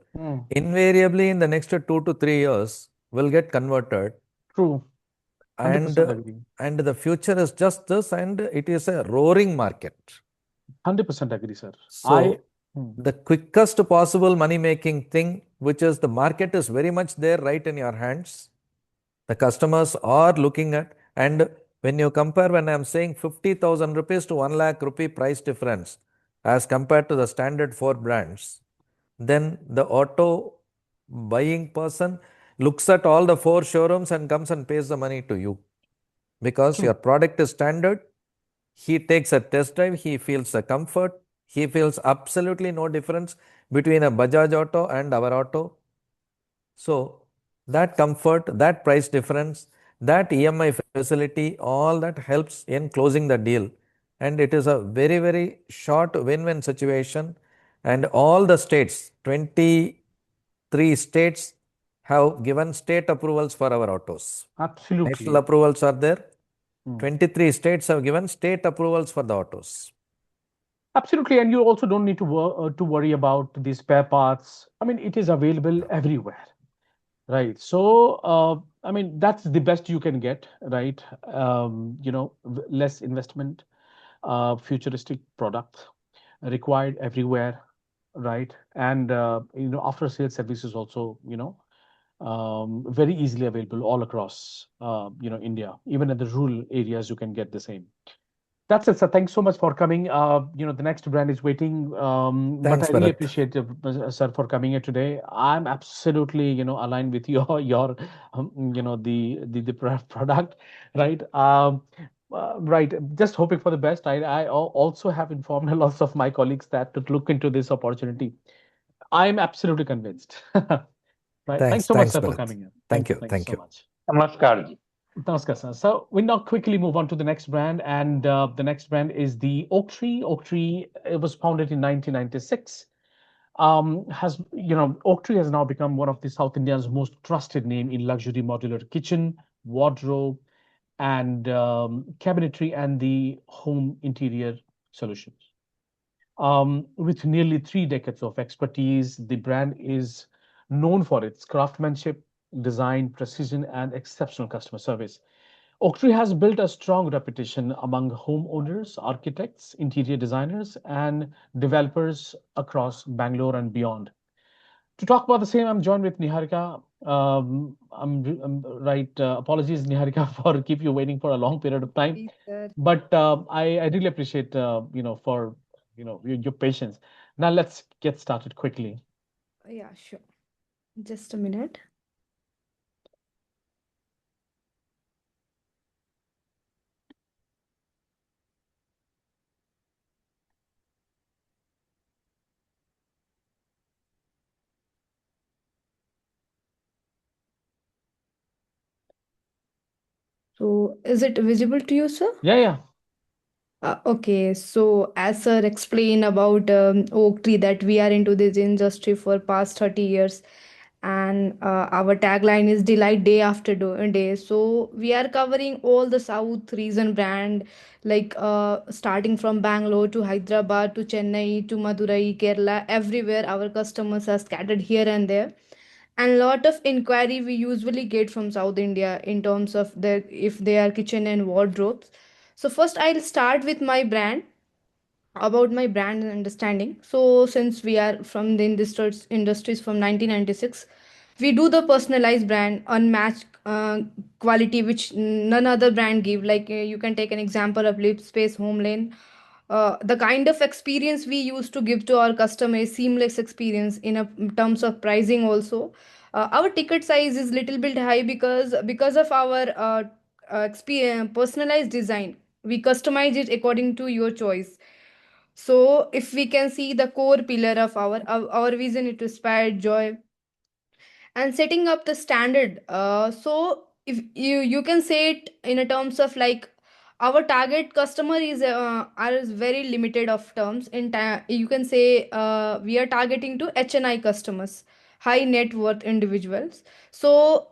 [SPEAKER 5] invariably in the next 2 to 3 years will get converted.
[SPEAKER 1] True. 100% agree.
[SPEAKER 5] And the future is just this, and it is a roaring market.
[SPEAKER 1] 100% agree, sir.
[SPEAKER 5] So the quickest possible money making thing, which is the market is very much there right in your hands. The customers are looking at, and when you compare, when I'm saying 50,000 rupees to 1 lakh rupee price difference as compared to the standard 4 brands, then the auto buying person looks at all the 4 showrooms and comes and pays the money to you because your product is standard. He takes a test drive, he feels the comfort, he feels absolutely no difference between a Bajaj auto and our auto. So that comfort, that price difference, that EMI facility, all that helps in closing the deal. And it is a very, very short win-win situation. And all the states, 23 states, have given state approvals for our autos.
[SPEAKER 1] Absolutely.
[SPEAKER 5] National approvals are there. 23 states have given state approvals for the autos.
[SPEAKER 1] Absolutely, and you also don't need to worry about the spare parts. I mean, it is available everywhere, right? So, I mean, that's the best you can get, right? Less investment, futuristic products required everywhere. right? And after sales services also, very easily available all across India. Even in the rural areas, you can get the same. That's it, sir. Thanks so much for coming. The next brand is waiting. But
[SPEAKER 5] Thanks,
[SPEAKER 1] I really
[SPEAKER 5] Bharat.
[SPEAKER 1] appreciate sir for coming here today. I'm absolutely, aligned with your, product, right? Right. Just hoping for the best. Also have informed a lot of my colleagues that to look into this opportunity. I'm absolutely convinced. Right. Thanks
[SPEAKER 5] Thanks,
[SPEAKER 1] so much,
[SPEAKER 5] thanks,
[SPEAKER 1] sir, for
[SPEAKER 5] Bharat.
[SPEAKER 1] coming here.
[SPEAKER 5] Thank
[SPEAKER 1] Thank you.
[SPEAKER 5] you,
[SPEAKER 1] Thank you
[SPEAKER 5] thank
[SPEAKER 1] so
[SPEAKER 5] you.
[SPEAKER 1] much.
[SPEAKER 6] Namaskar ji.
[SPEAKER 1] Namaskar, sir. So we now quickly move on to the next brand, and the next brand is the Oak Tree. Oak Tree, it was founded in 1996. Oak Tree has now become one of the South India's most trusted name in luxury modular kitchen, wardrobe, and cabinetry and the home interior solutions. With nearly 3 decades of expertise, the brand is known for its craftsmanship, design, precision, and exceptional customer service. Oaktree has built a strong reputation among homeowners, architects, interior designers, and developers across Bangalore and beyond. To talk about the same, I'm joined with Niharika. I'm right. Apologies, Niharika, for keep you waiting for a long period of time.
[SPEAKER 7] Please, sir.
[SPEAKER 1] But I really appreciate for your patience. Now let's get started quickly.
[SPEAKER 7] Yeah, sure. Just a minute. So, is it visible to you, sir?
[SPEAKER 1] Yeah.
[SPEAKER 7] Okay, so as sir explained about oak tree that we are into this industry for past 30 years, and our tagline is delight day after day. So we are covering all the South region brand, like starting from Bangalore to Hyderabad to Chennai to Madurai, Kerala, everywhere our customers are scattered here and there. And lot of inquiry we usually get from South India in terms of the if they are kitchen and wardrobes. So first I'll start with my brand, about my brand and understanding. So since we are from the industries from 1996, we do the personalized brand, unmatched quality which none other brand give. Like you can take an example of Lip Space Home Lane. The kind of experience we used to give to our customer is seamless experience in terms of pricing also. Our ticket size is little bit high because of our experience, personalized design. We customize it according to your choice. So if we can see the core pillar of our vision is to inspire joy and setting up the standard. So if you can say it in a terms of like our target customer is very limited of terms you can say we are targeting to HNI customers, high net worth individuals. So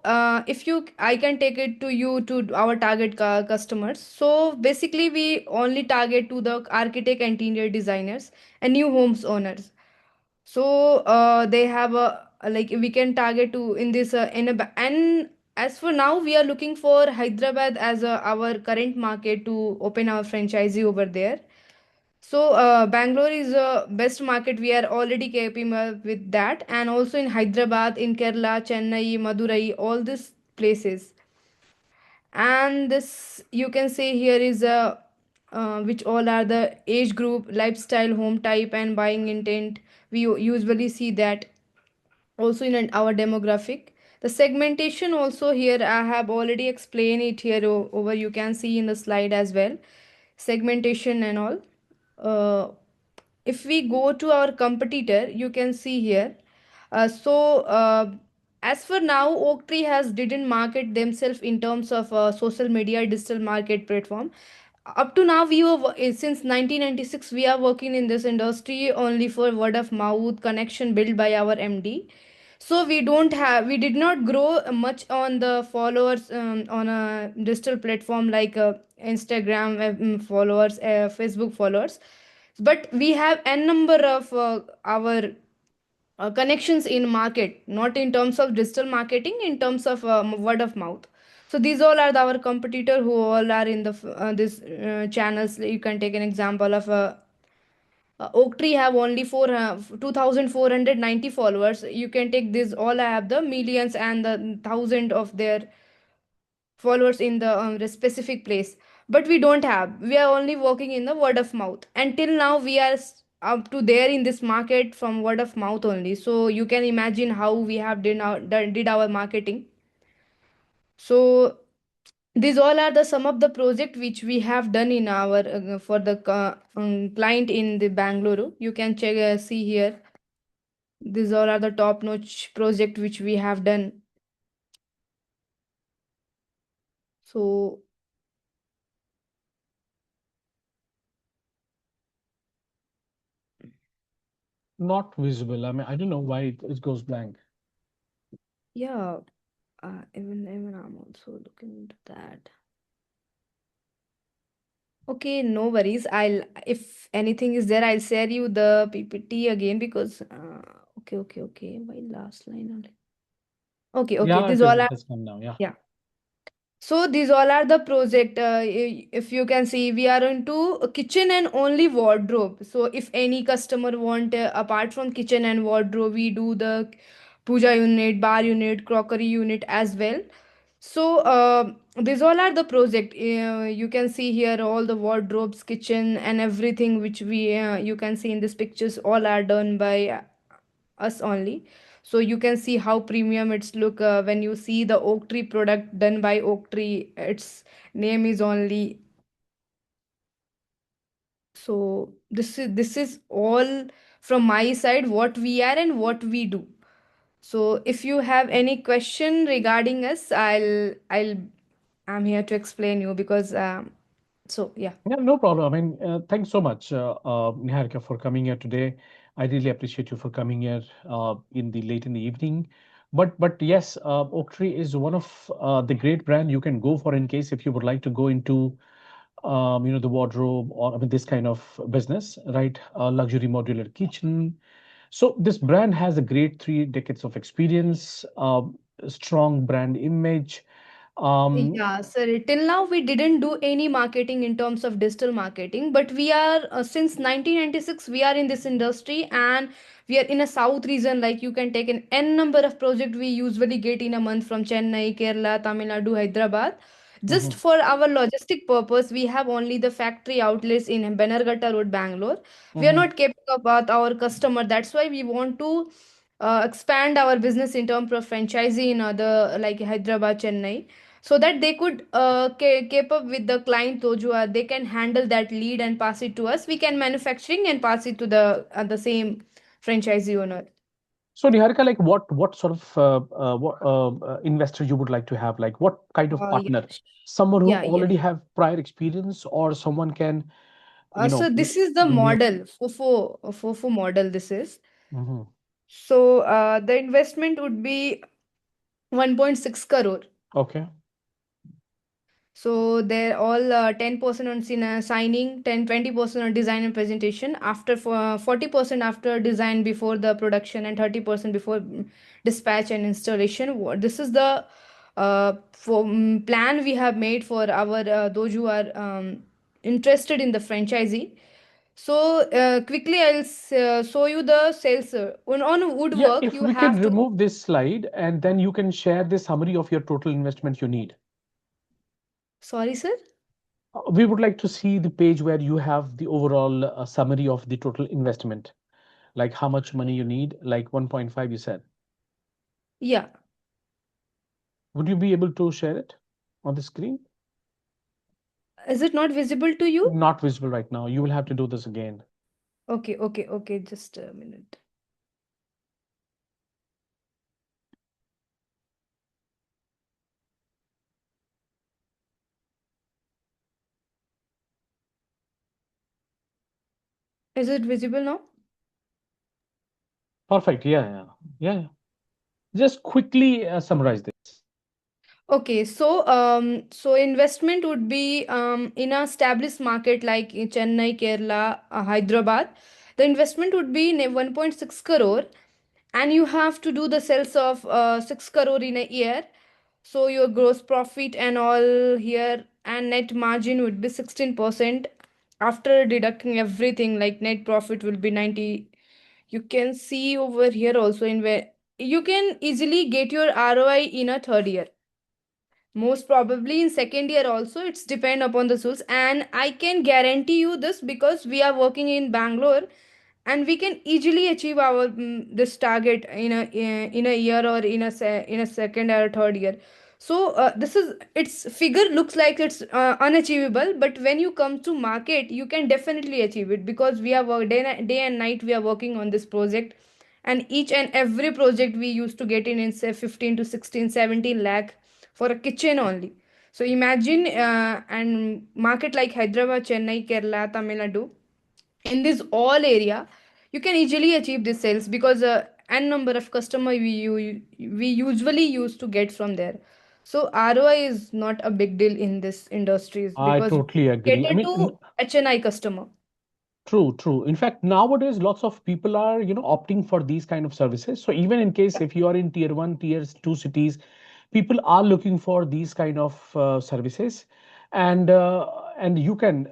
[SPEAKER 7] if you I can take it to you to our target customers. So basically we only target to the architect and interior designers and new homes owners. So they have a like we can target to in this and as for now we are looking for Hyderabad as our current market to open our franchisee over there. So Bangalore is a best market. We are already capable with that, and also in Hyderabad, in Kerala, Chennai, Madurai, all these places. And this you can say here is a which all are the age group, lifestyle, home type, and buying intent. We usually see that also in our demographic. The segmentation also here I have already explained it here over. You can see in the slide as well, segmentation and all. uh, if we go to our competitor, you can see here. As for now, Oaktree has didn't market themselves in terms of social media digital market platform. Up to now, since 1996 we are working in this industry only for word of mouth connection built by our MD. So we did not grow much on the followers on a digital platform like Instagram followers, Facebook followers, but we have n number of our connections in market, not in terms of digital marketing, in terms of word of mouth. So these all are our competitor who all are in the this channels. You can take an example of Oak Tree have only 2,490 followers. You can take this all have the millions and the thousand of their followers in the specific place, but we don't have. We are only working in the word of mouth. Until now, we are up to there in this market from word of mouth only. So you can imagine how we have did our marketing. So these all are the some of the project which we have done in our for the client in the Bangalore. You can check see here. These all are the top notch project which we have done. So
[SPEAKER 1] Not visible. I mean, I don't know why it goes blank.
[SPEAKER 7] yeah, even I'm also looking into that. Okay, no worries. If anything is there, I'll share you the PPT again because okay. My last line only. Okay.
[SPEAKER 1] Yeah,
[SPEAKER 7] These all
[SPEAKER 1] it
[SPEAKER 7] are,
[SPEAKER 1] has come now. Yeah.
[SPEAKER 7] yeah. So these all are the project. If you can see, we are into a kitchen and only wardrobe. So if any customer want apart from kitchen and wardrobe, we do the puja unit, bar unit, crockery unit as well. So these all are the project. You can see here all the wardrobes, kitchen, and everything which we you can see in these pictures. All are done by us only. So you can see how premium it's look when you see the oak tree product done by oak tree. Its name is only. So this is all from my side what we are and what we do. So if you have any question regarding us, I'm here to explain you because so yeah.
[SPEAKER 1] Yeah, no problem. I mean, thanks so much, Niharika, for coming here today. I really appreciate you for coming here in the late in the evening. But yes, Oak Tree is one of the great brand you can go for in case if you would like to go into the wardrobe or I mean this kind of business, right? Luxury modular kitchen. So this brand has a great 3 decades of experience, strong brand image. Um,
[SPEAKER 7] Yeah, sir. Till now, we didn't do any marketing in terms of digital marketing, but we are since 1996 we are in this industry and we are in a south region. Like you can take an n number of project we usually get in a month from Chennai, Kerala, Tamil Nadu, Hyderabad. Just
[SPEAKER 1] mhm,
[SPEAKER 7] for our logistic purpose, we have only the factory outlets in Bannerghatta Road, Bangalore. We are
[SPEAKER 1] mhm.
[SPEAKER 7] not keeping up with our customer. That's why we want to expand our business in terms of franchisee in other like Hyderabad, Chennai, so that they could keep up with the client those who are they can handle that lead and pass it to us. We can manufacturing and pass it to the same franchisee owner.
[SPEAKER 1] So Niharika, like what sort of investor you would like to have? Like what kind of
[SPEAKER 7] Yeah,
[SPEAKER 1] partner? Someone who
[SPEAKER 7] yeah.
[SPEAKER 1] already have prior experience, or someone can,
[SPEAKER 7] So this is the
[SPEAKER 1] new.
[SPEAKER 7] model FOFO model. This is
[SPEAKER 1] Mhm.
[SPEAKER 7] so the investment would be 1.6 crore.
[SPEAKER 1] Okay.
[SPEAKER 7] So they're all 10% on signing, 20% on design and presentation, after 40% after design before the production, and 30% before dispatch and installation. This is the plan we have made for our those who are interested in the franchisee. So quickly I'll show you the sales. On
[SPEAKER 1] Yeah,
[SPEAKER 7] woodwork,
[SPEAKER 1] if
[SPEAKER 7] you
[SPEAKER 1] we can
[SPEAKER 7] have to.
[SPEAKER 1] remove this slide and then you can share the summary of your total investment you need.
[SPEAKER 7] Sorry, sir.
[SPEAKER 1] We would like to see the page where you have the overall summary of the total investment, like how much money you need, like 1.5 you said.
[SPEAKER 7] Yeah.
[SPEAKER 1] Would you be able to share it on the screen?
[SPEAKER 7] Is it not visible to you?
[SPEAKER 1] Not visible right now. You will have to do this again.
[SPEAKER 7] Okay. Just a minute. Is it visible now?
[SPEAKER 1] Perfect. Yeah. Just quickly summarize this.
[SPEAKER 7] Okay, so investment would be in a established market like in Chennai, Kerala, Hyderabad. The investment would be in 1.6 crore, and you have to do the sales of 6 crore in a year. So your gross profit and all here and net margin would be 16% after deducting everything, like net profit will be 90. You can see over here also in where you can easily get your ROI in a third year, most probably in second year also. It's depend upon the schools, and I can guarantee you this because we are working in Bangalore, and we can easily achieve our this target in a year or in a second or third year. So this is, its figure looks like it's unachievable, but when you come to market you can definitely achieve it, because we are day and night we are working on this project, and each and every project we used to get in say 15 to 16 17 lakh for a kitchen only. So imagine, and market like Hyderabad, Chennai, Kerala, Tamil Nadu, in this all area you can easily achieve this sales, because n number of customer we usually used to get from there. So ROI is not a big deal in this industries,
[SPEAKER 1] I
[SPEAKER 7] because we
[SPEAKER 1] totally agree. I
[SPEAKER 7] cater
[SPEAKER 1] mean,
[SPEAKER 7] to HNI customer.
[SPEAKER 1] true, true. In fact, nowadays, lots of people are, opting for these kind of services. So even in case if you are in tier one, tier two cities, people are looking for these kind of services, and you can,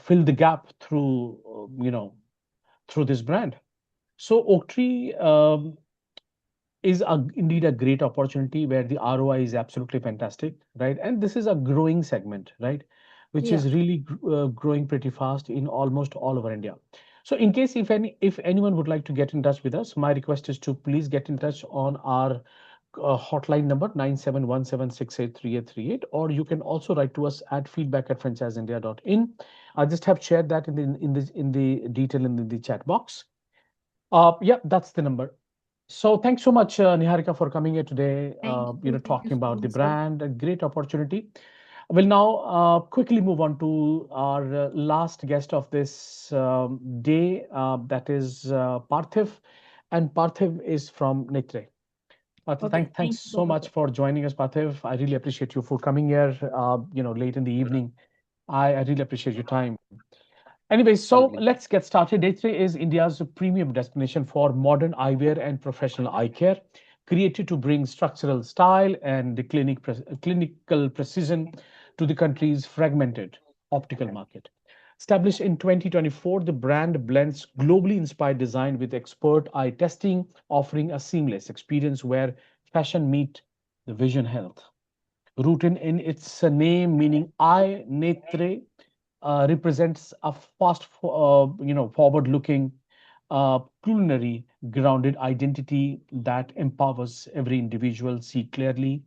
[SPEAKER 1] fill the gap through, through this brand. So Oaktree is indeed a great opportunity where the ROI is absolutely fantastic, right? And this is a growing segment, right? Which
[SPEAKER 7] Yeah.
[SPEAKER 1] is really growing pretty fast in almost all over India. So in case if anyone would like to get in touch with us, my request is to please get in touch on our hotline number 9717683838, or you can also write to us at feedback@franchiseindia.in. I just have shared that in the detail in the chat box. Yeah, that's the number. So thanks so much, Niharika, for coming here today,
[SPEAKER 7] Thank you
[SPEAKER 1] talking
[SPEAKER 7] so
[SPEAKER 1] about the
[SPEAKER 7] much, sir.
[SPEAKER 1] brand, a great opportunity. We'll now quickly move on to our last guest of this day, that is Parthiv. And Parthiv is from Netre. Parthiv,
[SPEAKER 7] Okay,
[SPEAKER 1] thanks
[SPEAKER 7] thank you so
[SPEAKER 1] so
[SPEAKER 7] much,
[SPEAKER 1] much
[SPEAKER 7] sir.
[SPEAKER 1] for joining us, Parthiv. I really appreciate you for coming here, late in the evening. I really appreciate your time. Anyway, so
[SPEAKER 4] Absolutely.
[SPEAKER 1] let's get started. Day3 is India's premium destination for modern eyewear and professional eye care, created to bring structural style and the clinical precision to the country's fragmented optical market. Established in 2024, the brand blends globally inspired design with expert eye testing, offering a seamless experience where fashion meet the vision health. Rooted in its name, meaning eye, netre, represents a forward-looking, culinary grounded identity that empowers every individual see clearly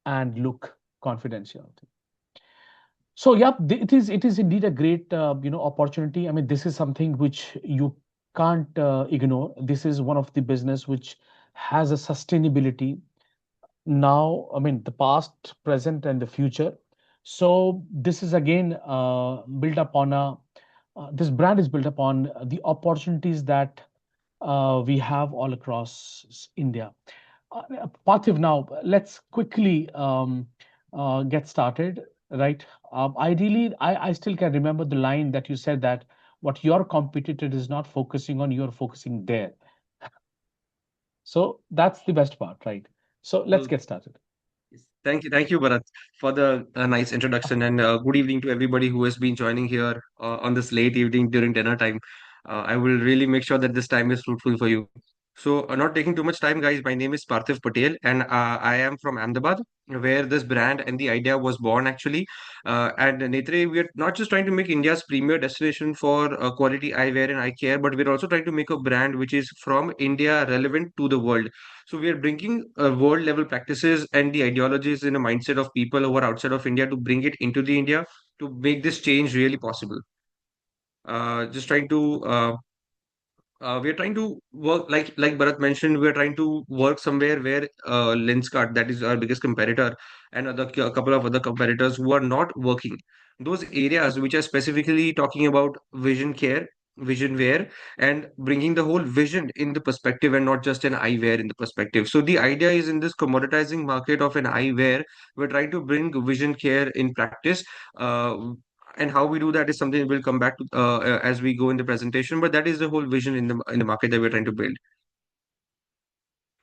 [SPEAKER 1] and look confidential. So yeah, it is indeed a great opportunity. I mean, this is something which you can't ignore. This is one of the business which has a sustainability now, I mean, the past, present, and the future. So this is again built upon this brand is built upon the opportunities that we have all across India. Parthiv, now let's quickly get started, right? I still can remember the line that you said that what your competitor is not focusing on, you're focusing there. So that's the best part, right? So let's
[SPEAKER 8] Well,
[SPEAKER 1] get started.
[SPEAKER 8] yes. Thank you, Bharat, for the nice introduction, and good evening to everybody who has been joining here on this late evening during dinner time. I will really make sure that this time is fruitful for you. So, not taking too much time, guys. My name is Parthiv Patel, and I am from Ahmedabad, where this brand and the idea was born actually. And Netre, we are not just trying to make India's premier destination for quality eyewear and eye care, but we're also trying to make a brand which is from India relevant to the world. So we are bringing world level practices and the ideologies in a mindset of people who are outside of India to bring it into the India to make this change really possible. Just trying to we are trying to work like Bharat mentioned, we are trying to work somewhere where Lenskart, that is our biggest competitor, and a couple of other competitors who are not working. Those areas which are specifically talking about vision care, vision wear, and bringing the whole vision in the perspective and not just an eyewear in the perspective. So the idea is in this commoditizing market of an eyewear, we're trying to bring vision care in practice. And how we do that is something we'll come back to as we go in the presentation. But that is the whole vision in the market that we're trying to build.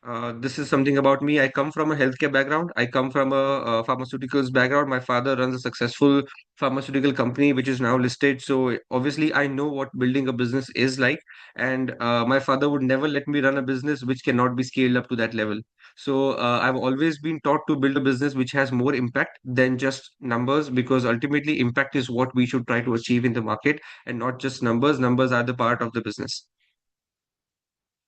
[SPEAKER 8] This is something about me. I come from a healthcare background. I come from a, pharmaceuticals background. My father runs a successful pharmaceutical company, which is now listed. So obviously, I know what building a business is like. And my father would never let me run a business which cannot be scaled up to that level. So I've always been taught to build a business which has more impact than just numbers, because ultimately, impact is what we should try to achieve in the market, and not just numbers. Numbers are the part of the business.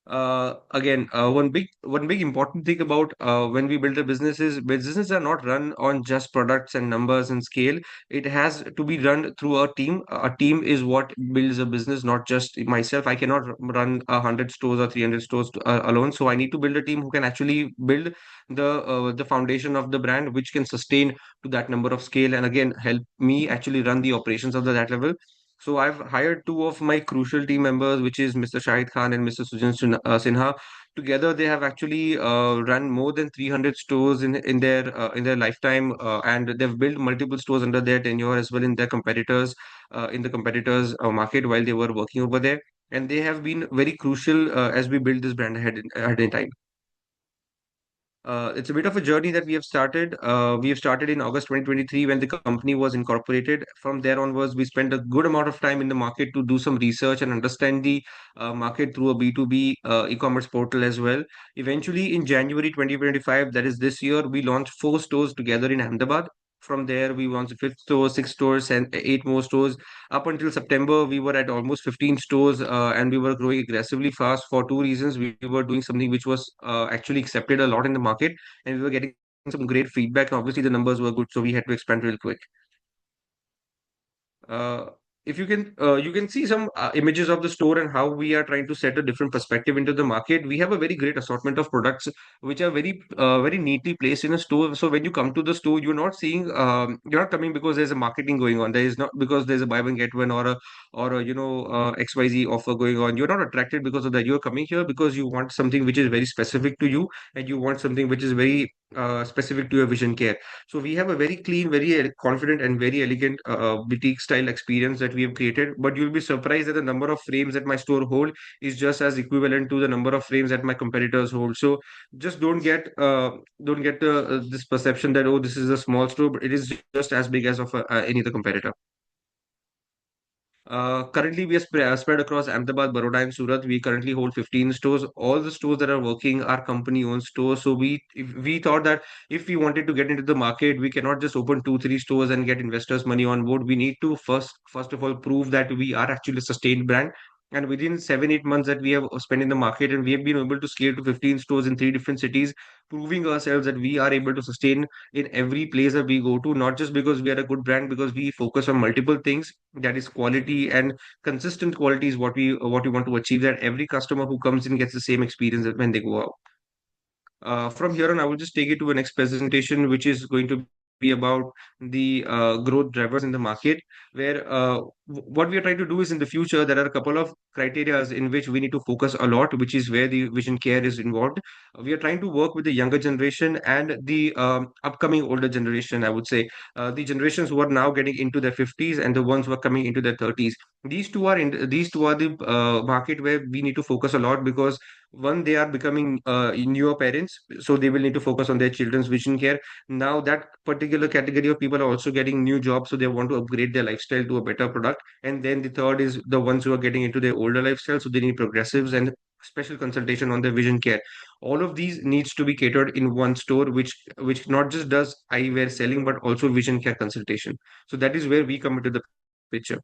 [SPEAKER 8] Again, one big important thing about when we build a business is businesses are not run on just products and numbers and scale. It has to be run through a team. A team is what builds a business, not just myself. I cannot run 100 stores or 300 stores alone. So I need to build a team who can actually build the foundation of the brand, which can sustain to that number of scale, and again help me actually run the operations of that level. So I've hired two of my crucial team members, which is Mr. Shahid Khan and Mr. Sinha. Together, they have actually run more than 300 stores in their lifetime, and they've built multiple stores under their tenure as well in their competitors in the competitors market while they were working over there. And they have been very crucial as we build this brand ahead in time. It's a bit of a journey that we have started. We have started in August 2023 when the company was incorporated. From there onwards, we spent a good amount of time in the market to do some research and understand the market through a B2B e-commerce portal as well. Eventually, in January 2025, that is this year, we launched 4 stores together in Ahmedabad. From there, we launched a fifth store, 6 stores, and 8 more stores. Up until September, we were at almost 15 stores, and we were growing aggressively fast for two reasons. We were doing something which was actually accepted a lot in the market, and we were getting some great feedback. And obviously, the numbers were good, so we had to expand real quick. Uh, if you can see some images of the store and how we are trying to set a different perspective into the market. We have a very great assortment of products which are very neatly placed in a store. So when you come to the store, you're not coming because there's a marketing going on. There is not because there's a buy one get one or a XYZ offer going on. You're not attracted because of that. You're coming here because you want something which is very specific to you, and you want something which is very specific to your vision care. So we have a very clean, very confident, and very elegant boutique style experience that we have created. But you'll be surprised that the number of frames that my store hold is just as equivalent to the number of frames that my competitors hold. So just don't get this perception that, oh, this is a small store, but it is just as big as of any other competitor. Currently, we are spread across Ahmedabad, Baroda, and Surat. We currently hold 15 stores. All the stores that are working are company-owned stores. So we thought that if we wanted to get into the market, we cannot just open two, three stores and get investors' money on board. We need to first of all, prove that we are actually a sustained brand. And within 7, 8 months that we have spent in the market, and we have been able to scale to 15 stores in three different cities, proving ourselves that we are able to sustain in every place that we go to, not just because we are a good brand, because we focus on multiple things. That is quality, and consistent quality is what we want to achieve, that every customer who comes in gets the same experience when they go out. From here on, I will just take it to a next presentation, which is going to be about the growth drivers in the market, where what we are trying to do is in the future, there are a couple of criterias in which we need to focus a lot, which is where the vision care is involved. We are trying to work with the younger generation and the upcoming older generation, I would say. The generations who are now getting into their 50s and the ones who are coming into their 30s. These two are the market where we need to focus a lot, because one, they are becoming newer parents, so they will need to focus on their children's vision care. Now that particular category of people are also getting new jobs, so they want to upgrade their lifestyle to a better product. And then the third is the ones who are getting into their older lifestyle, so they need progressives and special consultation on their vision care. All of these needs to be catered in one store, which not just does eyewear selling but also vision care consultation. So that is where we come into the picture.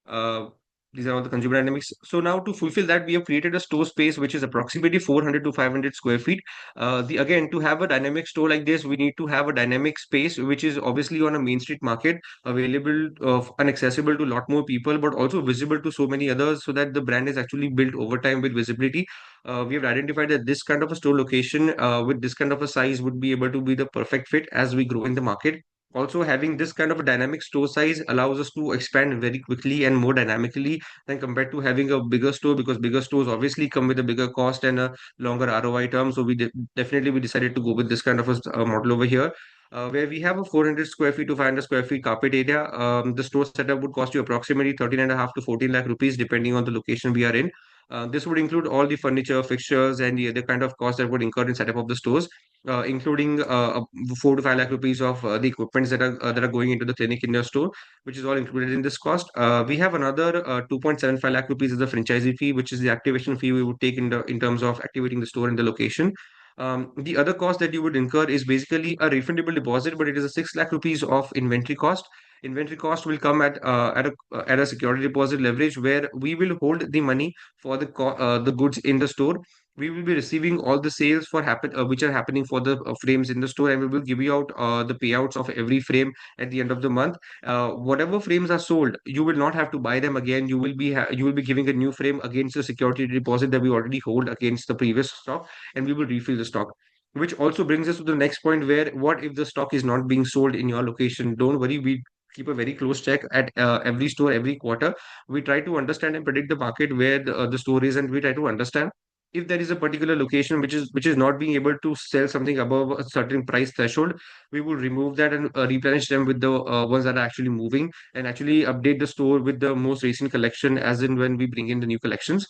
[SPEAKER 8] Uh, these are all the consumer dynamics. So now to fulfill that, we have created a store space which is approximately 400 to 500 square feet. The again, to have a dynamic store like this, we need to have a dynamic space which is obviously on a main street market, available and accessible to a lot more people, but also visible to so many others, so that the brand is actually built over time with visibility. We have identified that this kind of a store location with this kind of a size would be able to be the perfect fit as we grow in the market. Also, having this kind of a dynamic store size allows us to expand very quickly and more dynamically than compared to having a bigger store, because bigger stores obviously come with a bigger cost and a longer ROI term. So definitely we decided to go with this kind of a model over here. Where we have a 400 square feet to 500 square feet carpet area. The store setup would cost you approximately 13.5 to 14 lakh rupees, depending on the location we are in. This would include all the furniture, fixtures, and the other kind of costs that would incur in setup of the stores, including 4 to 5 lakh rupees of the equipments that are going into the clinic in your store, which is all included in this cost. We have another 2.75 lakh rupees as the franchisee fee, which is the activation fee we would take in terms of activating the store in the location. The other cost that you would incur is basically a refundable deposit, but it is a 6 lakh rupees of inventory cost. Inventory cost will come at a security deposit leverage, where we will hold the money for the goods in the store. We will be receiving all the sales which are happening for the frames in the store, and we will give you out the payouts of every frame at the end of the month. Whatever frames are sold, you will not have to buy them again. You will be giving a new frame against the security deposit that we already hold against the previous stock, and we will refill the stock. Which also brings us to the next point, where what if the stock is not being sold in your location? Don't worry, we keep a very close check at every store every quarter. We try to understand and predict the market where the store is, and we try to understand if there is a particular location which is not being able to sell something above a certain price threshold. We will remove that and replenish them with the ones that are actually moving, and actually update the store with the most recent collection as in when we bring in the new collections.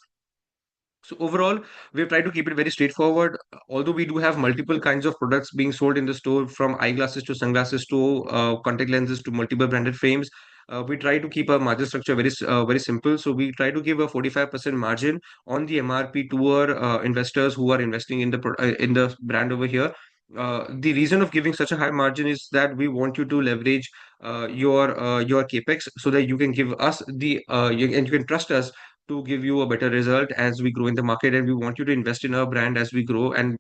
[SPEAKER 8] So overall, we've tried to keep it very straightforward. Although we do have multiple kinds of products being sold in the store, from eyeglasses to sunglasses to contact lenses to multiple branded frames, we try to keep our margin structure very simple. So we try to give a 45% margin on the MRP to our investors who are investing in the brand over here. The reason of giving such a high margin is that we want you to leverage your capex, so that you can give us and you can trust us to give you a better result as we grow in the market, and we want you to invest in our brand as we grow and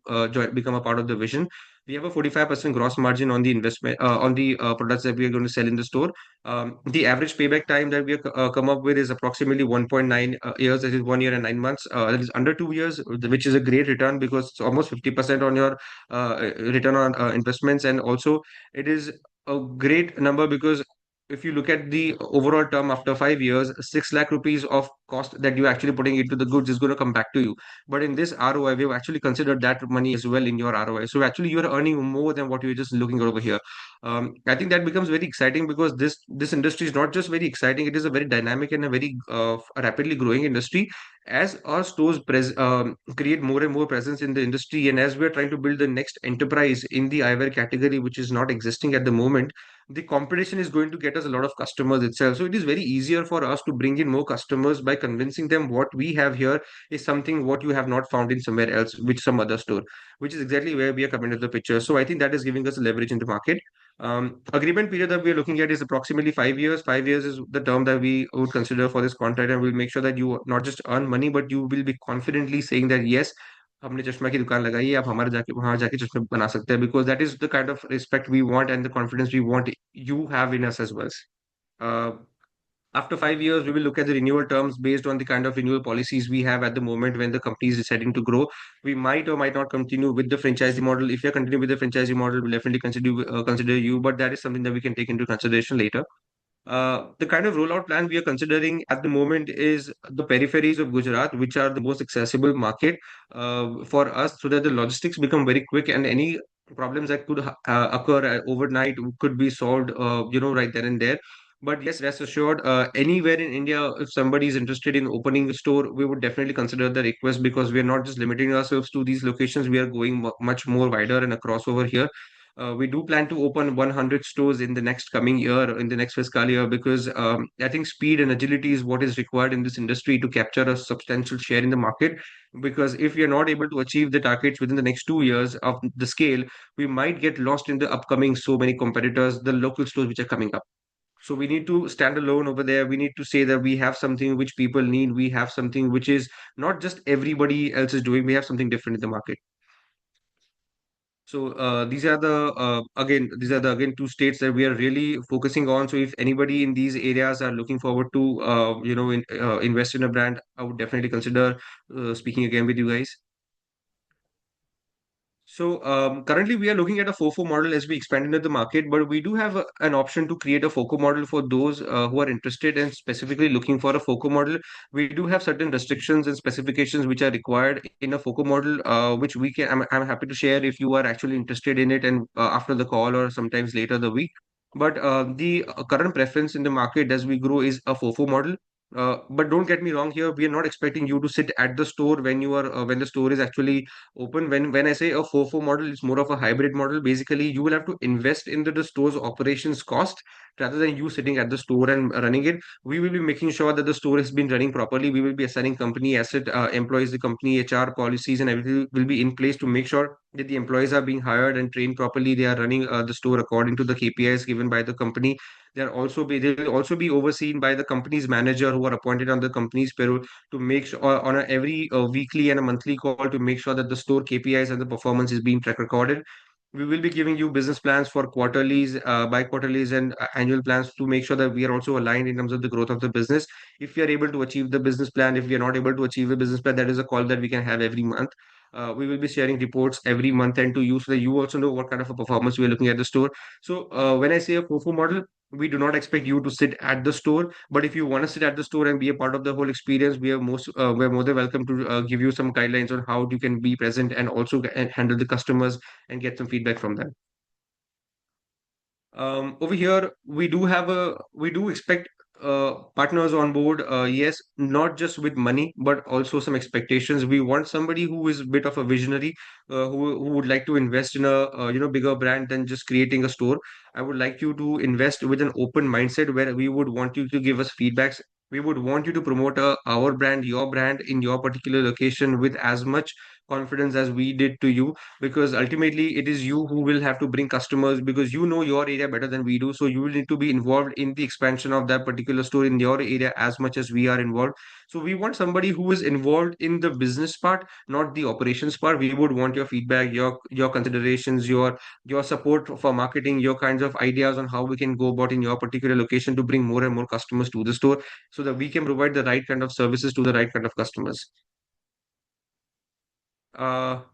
[SPEAKER 8] become a part of the vision. We have a 45% gross margin on the investment on the products that we are going to sell in the store. The average payback time that we have come up with is approximately 1.9 years, that is 1 year and 9 months. That is under 2 years, which is a great return, because it's almost 50% on your return on investments. And also, it is a great number, because if you look at the overall term after 5 years, 6 lakh rupees of cost that you're actually putting into the goods is going to come back to you. But in this ROI, we've actually considered that money as well in your ROI. So actually, you're earning more than what you're just looking over here. I think that becomes very exciting, because this industry is not just very exciting; it is a very dynamic and a very rapidly growing industry. As our stores create more and more presence in the industry, and as we are trying to build the next enterprise in the eyewear category, which is not existing at the moment, the competition is going to get us a lot of customers itself. So it is very easier for us to bring in more customers by convincing them what we have here is something what you have not found in somewhere else, which some other store, which is exactly where we are coming into the picture. So I think that is giving us leverage in the market. Agreement period that we are looking at is approximately 5 years. 5 years is the term that we would consider for this contract, and we'll make sure that you not just earn money, but you will be confidently saying that yes, हमने चश्मा की दुकान लगाई है, आप हमारे जाके वहां जाके चश्मे बना सकते हैं, because that is the kind of respect we want and the confidence we want you have in us as well. Uh, After 5 years, we will look at the renewal terms based on the kind of renewal policies we have at the moment when the company is deciding to grow. We might or might not continue with the franchisee model. If you continue with the franchisee model, we'll definitely consider you, but that is something that we can take into consideration later. The kind of rollout plan we are considering at the moment is the peripheries of Gujarat, which are the most accessible market for us, so that the logistics become very quick, and any problems that could occur overnight could be solved, right then and there. But yes, rest assured, anywhere in India, if somebody is interested in opening a store, we would definitely consider the request, because we are not just limiting ourselves to these locations. We are going much more wider and across over here. We do plan to open 100 stores in the next coming year, in the next fiscal year, because I think speed and agility is what is required in this industry to capture a substantial share in the market. Because if we are not able to achieve the targets within the next 2 years of the scale, we might get lost in the upcoming so many competitors, the local stores which are coming up. So we need to stand alone over there. We need to say that we have something which people need. We have something which is not just everybody else is doing. We have something different in the market. So these are the again two states that we are really focusing on. So if anybody in these areas are looking forward to invest in a brand, I would definitely consider speaking again with you guys. So currently we are looking at a FOFO model as we expand into the market, but we do have an option to create a FOCO model for those who are interested and specifically looking for a FOCO model. We do have certain restrictions and specifications which are required in a FOCO model, which I'm happy to share if you are actually interested in it, and after the call or sometimes later the week. But the current preference in the market as we grow is a FOFO model. But don't get me wrong here. We are not expecting you to sit at the store when you are when the store is actually open. When I say a 4-4 model, it's more of a hybrid model. Basically, you will have to invest into the store's operations cost rather than you sitting at the store and running it. We will be making sure that the store has been running properly. We will be assigning company asset employees, the company HR policies, and everything will be in place to make sure that the employees are being hired and trained properly. They are running the store according to the KPIs given by the company. They will also be overseen by the company's manager who are appointed on the company's payroll to make sure on a every weekly and a monthly call to make sure that the store KPIs and the performance is being track recorded. We will be giving you business plans for quarterlies, bi-quarterlies, and annual plans to make sure that we are also aligned in terms of the growth of the business. If we are able to achieve the business plan, if we are not able to achieve a business plan, that is a call that we can have every month. We will be sharing reports every month and to you so that you also know what kind of a performance we are looking at the store. So when I say a FOFO model, we do not expect you to sit at the store, but if you want to sit at the store and be a part of the whole experience, we're more than welcome to give you some guidelines on how you can be present and also and handle the customers and get some feedback from them. Over here, we do expect partners on board. Yes, not just with money, but also some expectations. We want somebody who is a bit of a visionary, who would like to invest in a bigger brand than just creating a store. I would like you to invest with an open mindset where we would want you to give us feedbacks. We would want you to promote our brand, your brand in your particular location with as much confidence as we did to you, because ultimately it is you who will have to bring customers because you know your area better than we do. So you will need to be involved in the expansion of that particular store in your area as much as we are involved. So we want somebody who is involved in the business part, not the operations part. We would want your feedback, your considerations, your support for marketing, your kinds of ideas on how we can go about in your particular location to bring more and more customers to the store so that we can provide the right kind of services to the right kind of customers.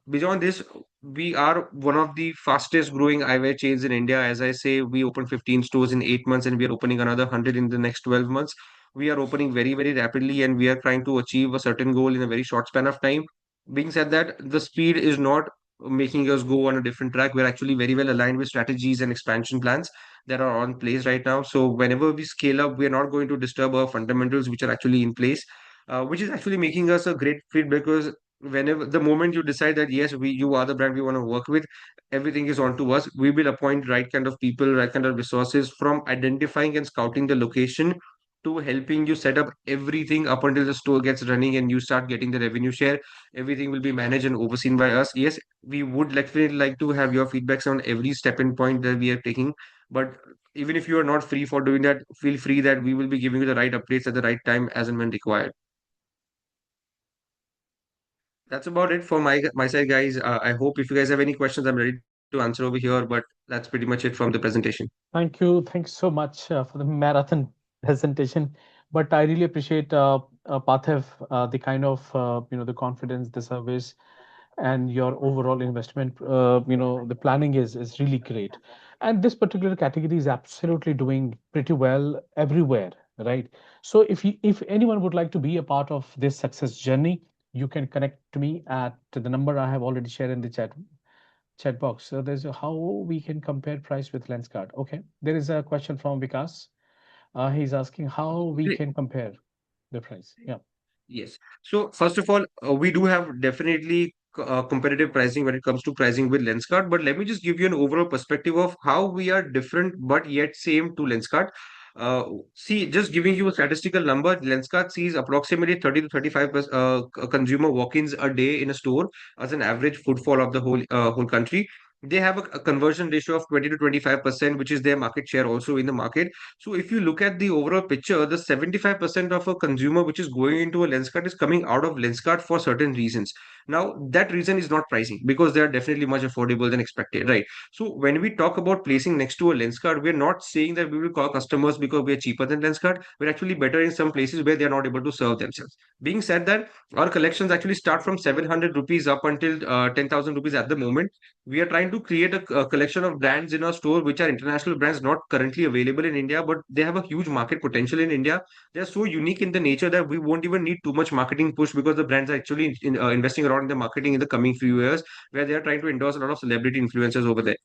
[SPEAKER 8] Beyond this, we are one of the fastest growing eyewear chains in India. As I say, we opened 15 stores in 8 months and we are opening another 100 in the next 12 months. We are opening very, very rapidly and we are trying to achieve a certain goal in a very short span of time. Being said that, the speed is not making us go on a different track. We're actually very well aligned with strategies and expansion plans that are on place right now. So whenever we scale up, we are not going to disturb our fundamentals, which are actually in place, which is actually making us a great fit because whenever the moment you decide that yes you are the brand we want to work with, everything is on to us. We will appoint right kind of people, right kind of resources, from identifying and scouting the location to helping you set up everything up until the store gets running and you start getting the revenue share. Everything will be managed and overseen by us. Yes, we would definitely like to have your feedbacks on every step and point that we are taking, but even if you are not free for doing that, feel free that we will be giving you the right updates at the right time as and when required. That's about it for my side, guys. I hope if you guys have any questions, I'm ready to answer over here. But that's pretty much it from the presentation.
[SPEAKER 1] Thank you. Thanks so much for the marathon presentation. But I really appreciate Parthiv, the kind of the confidence, the service, and your overall investment. The planning is really great, and this particular category is absolutely doing pretty well everywhere, right? So if anyone would like to be a part of this success journey, you can connect to me at the number I have already shared in the chat box. So there's a how we can compare price with Lenskart. Okay, there is a question from Vikas. He's asking how we
[SPEAKER 8] Great.
[SPEAKER 1] can compare the price. Yeah.
[SPEAKER 8] Yes. So first of all, we do have definitely competitive pricing when it comes to pricing with Lenskart. But let me just give you an overall perspective of how we are different but yet same to Lenskart. See, just giving you a statistical number, Lenskart sees approximately 30 to 35 consumer walk-ins a day in a store as an average footfall of the whole country. They have a conversion ratio of 20 to 25%, which is their market share also in the market. So if you look at the overall picture, the 75% of a consumer which is going into a lens card is coming out of lens card for certain reasons. Now, that reason is not pricing because they are definitely much affordable than expected, right? So when we talk about placing next to a lens card, we're not saying that we will call customers because we are cheaper than lens card. We're actually better in some places where they are not able to serve themselves. Being said that, our collections actually start from 700 rupees up until 10,000 rupees at the moment. We are trying to create a collection of brands in our store which are international brands not currently available in India, but they have a huge market potential in India. They are so unique in the nature that we won't even need too much marketing push because the brands are actually investing a lot in the marketing in the coming few years, where they are trying to endorse a lot of celebrity influencers over there.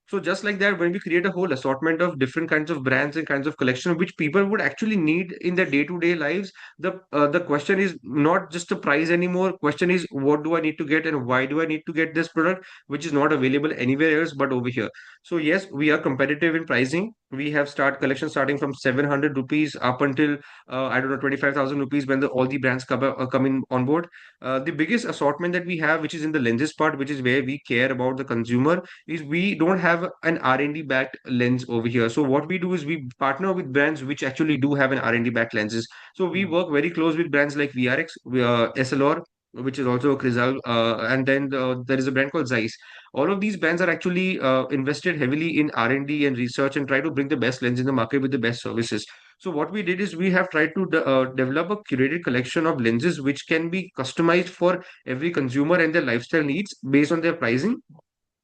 [SPEAKER 8] So just like that, when we create a whole assortment of different kinds of brands and kinds of collection which people would actually need in their day-to-day lives, the question is not just the price anymore. Question is, what do I need to get and why do I need to get this product, which is not available anywhere else but over here. So yes, we are competitive in pricing. We have start collection starting from 700 rupees up until I don't know, 25,000 rupees when all the brands come in on board. The biggest assortment that we have, which is in the lenses part, which is where we care about the consumer, is we don't have an R&D backed lens over here. So what we do is we partner with brands which actually do have an R&D backed lenses. So we work very close with brands like VRX, SLR, which is also a Crizal, and then there is a brand called Zeiss. All of these brands are actually invested heavily in R&D and research and try to bring the best lens in the market with the best services. So what we did is we have tried to develop a curated collection of lenses which can be customized for every consumer and their lifestyle needs based on their pricing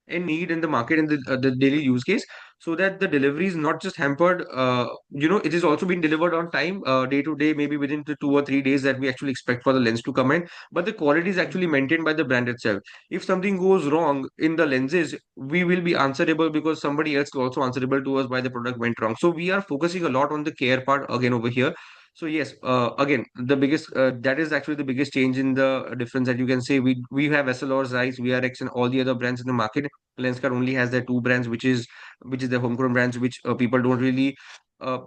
[SPEAKER 8] and need in the market and the daily use case, so that the delivery is not just hampered, it is also being delivered on time, day to day, maybe within the 2 or 3 days that we actually expect for the lens to come in, but the quality is actually maintained by the brand itself. If something goes wrong in the lenses, we will be answerable because somebody else is also answerable to us why the product went wrong. So we are focusing a lot on the care part again over here. So yes, again, the biggest that is actually the biggest change in the difference that you can say. We have SLR, Zeiss, VRX, and all the other brands in the market. Lenskart only has their two brands, which is their homegrown brands, which people don't really.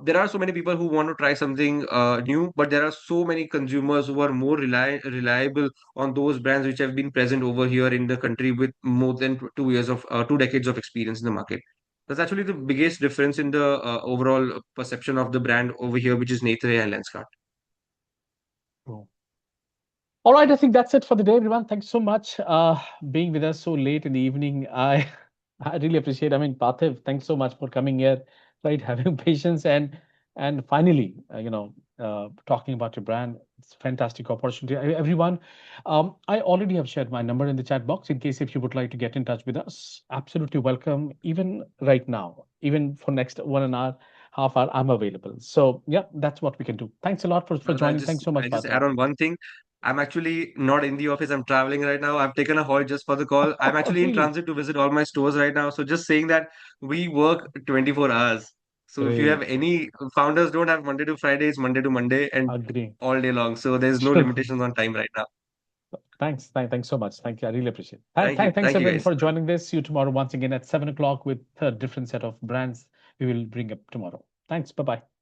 [SPEAKER 8] There are so many people who want to try something new, but there are so many consumers who are more reliable on those brands which have been present over here in the country with more than 2 years of 2 decades of experience in the market. That's actually the biggest difference in the overall perception of the brand over here, which is Netre and Lenskart.
[SPEAKER 1] Cool. All right, I think that's it for the day, everyone. Thanks so much being with us so late in the evening. I really appreciate. I mean, Parthiv, thanks so much for coming here, right? Having patience and finally, talking about your brand. It's a fantastic opportunity. Everyone, I already have shared my number in the chat box in case if you would like to get in touch with us. Absolutely welcome. Even right now, even for next 1 hour, half hour, I'm available. So yeah, that's what we can do. Thanks a lot for
[SPEAKER 8] But
[SPEAKER 1] joining. Thanks so much,
[SPEAKER 8] I just
[SPEAKER 1] Parthiv.
[SPEAKER 8] add on one thing. I'm actually not in the office. I'm traveling right now. I've taken a halt just for the call. I'm actually in
[SPEAKER 1] Really?
[SPEAKER 8] transit to visit all my stores right now. So just saying that we work 24 hours. So if you have
[SPEAKER 1] Great.
[SPEAKER 8] any founders don't have Monday to Friday, it's Monday to Monday and
[SPEAKER 1] Agree.
[SPEAKER 8] all day long. So there's no
[SPEAKER 1] Sure.
[SPEAKER 8] limitations on time right now.
[SPEAKER 1] Thanks. Thanks so much. Thank you. I really appreciate it.
[SPEAKER 8] Thank you.
[SPEAKER 1] Thanks
[SPEAKER 8] Thank you
[SPEAKER 1] everyone
[SPEAKER 8] guys.
[SPEAKER 1] for joining this. See you tomorrow once again at 7 o'clock with a different set of brands we will bring up tomorrow. Thanks. Bye bye.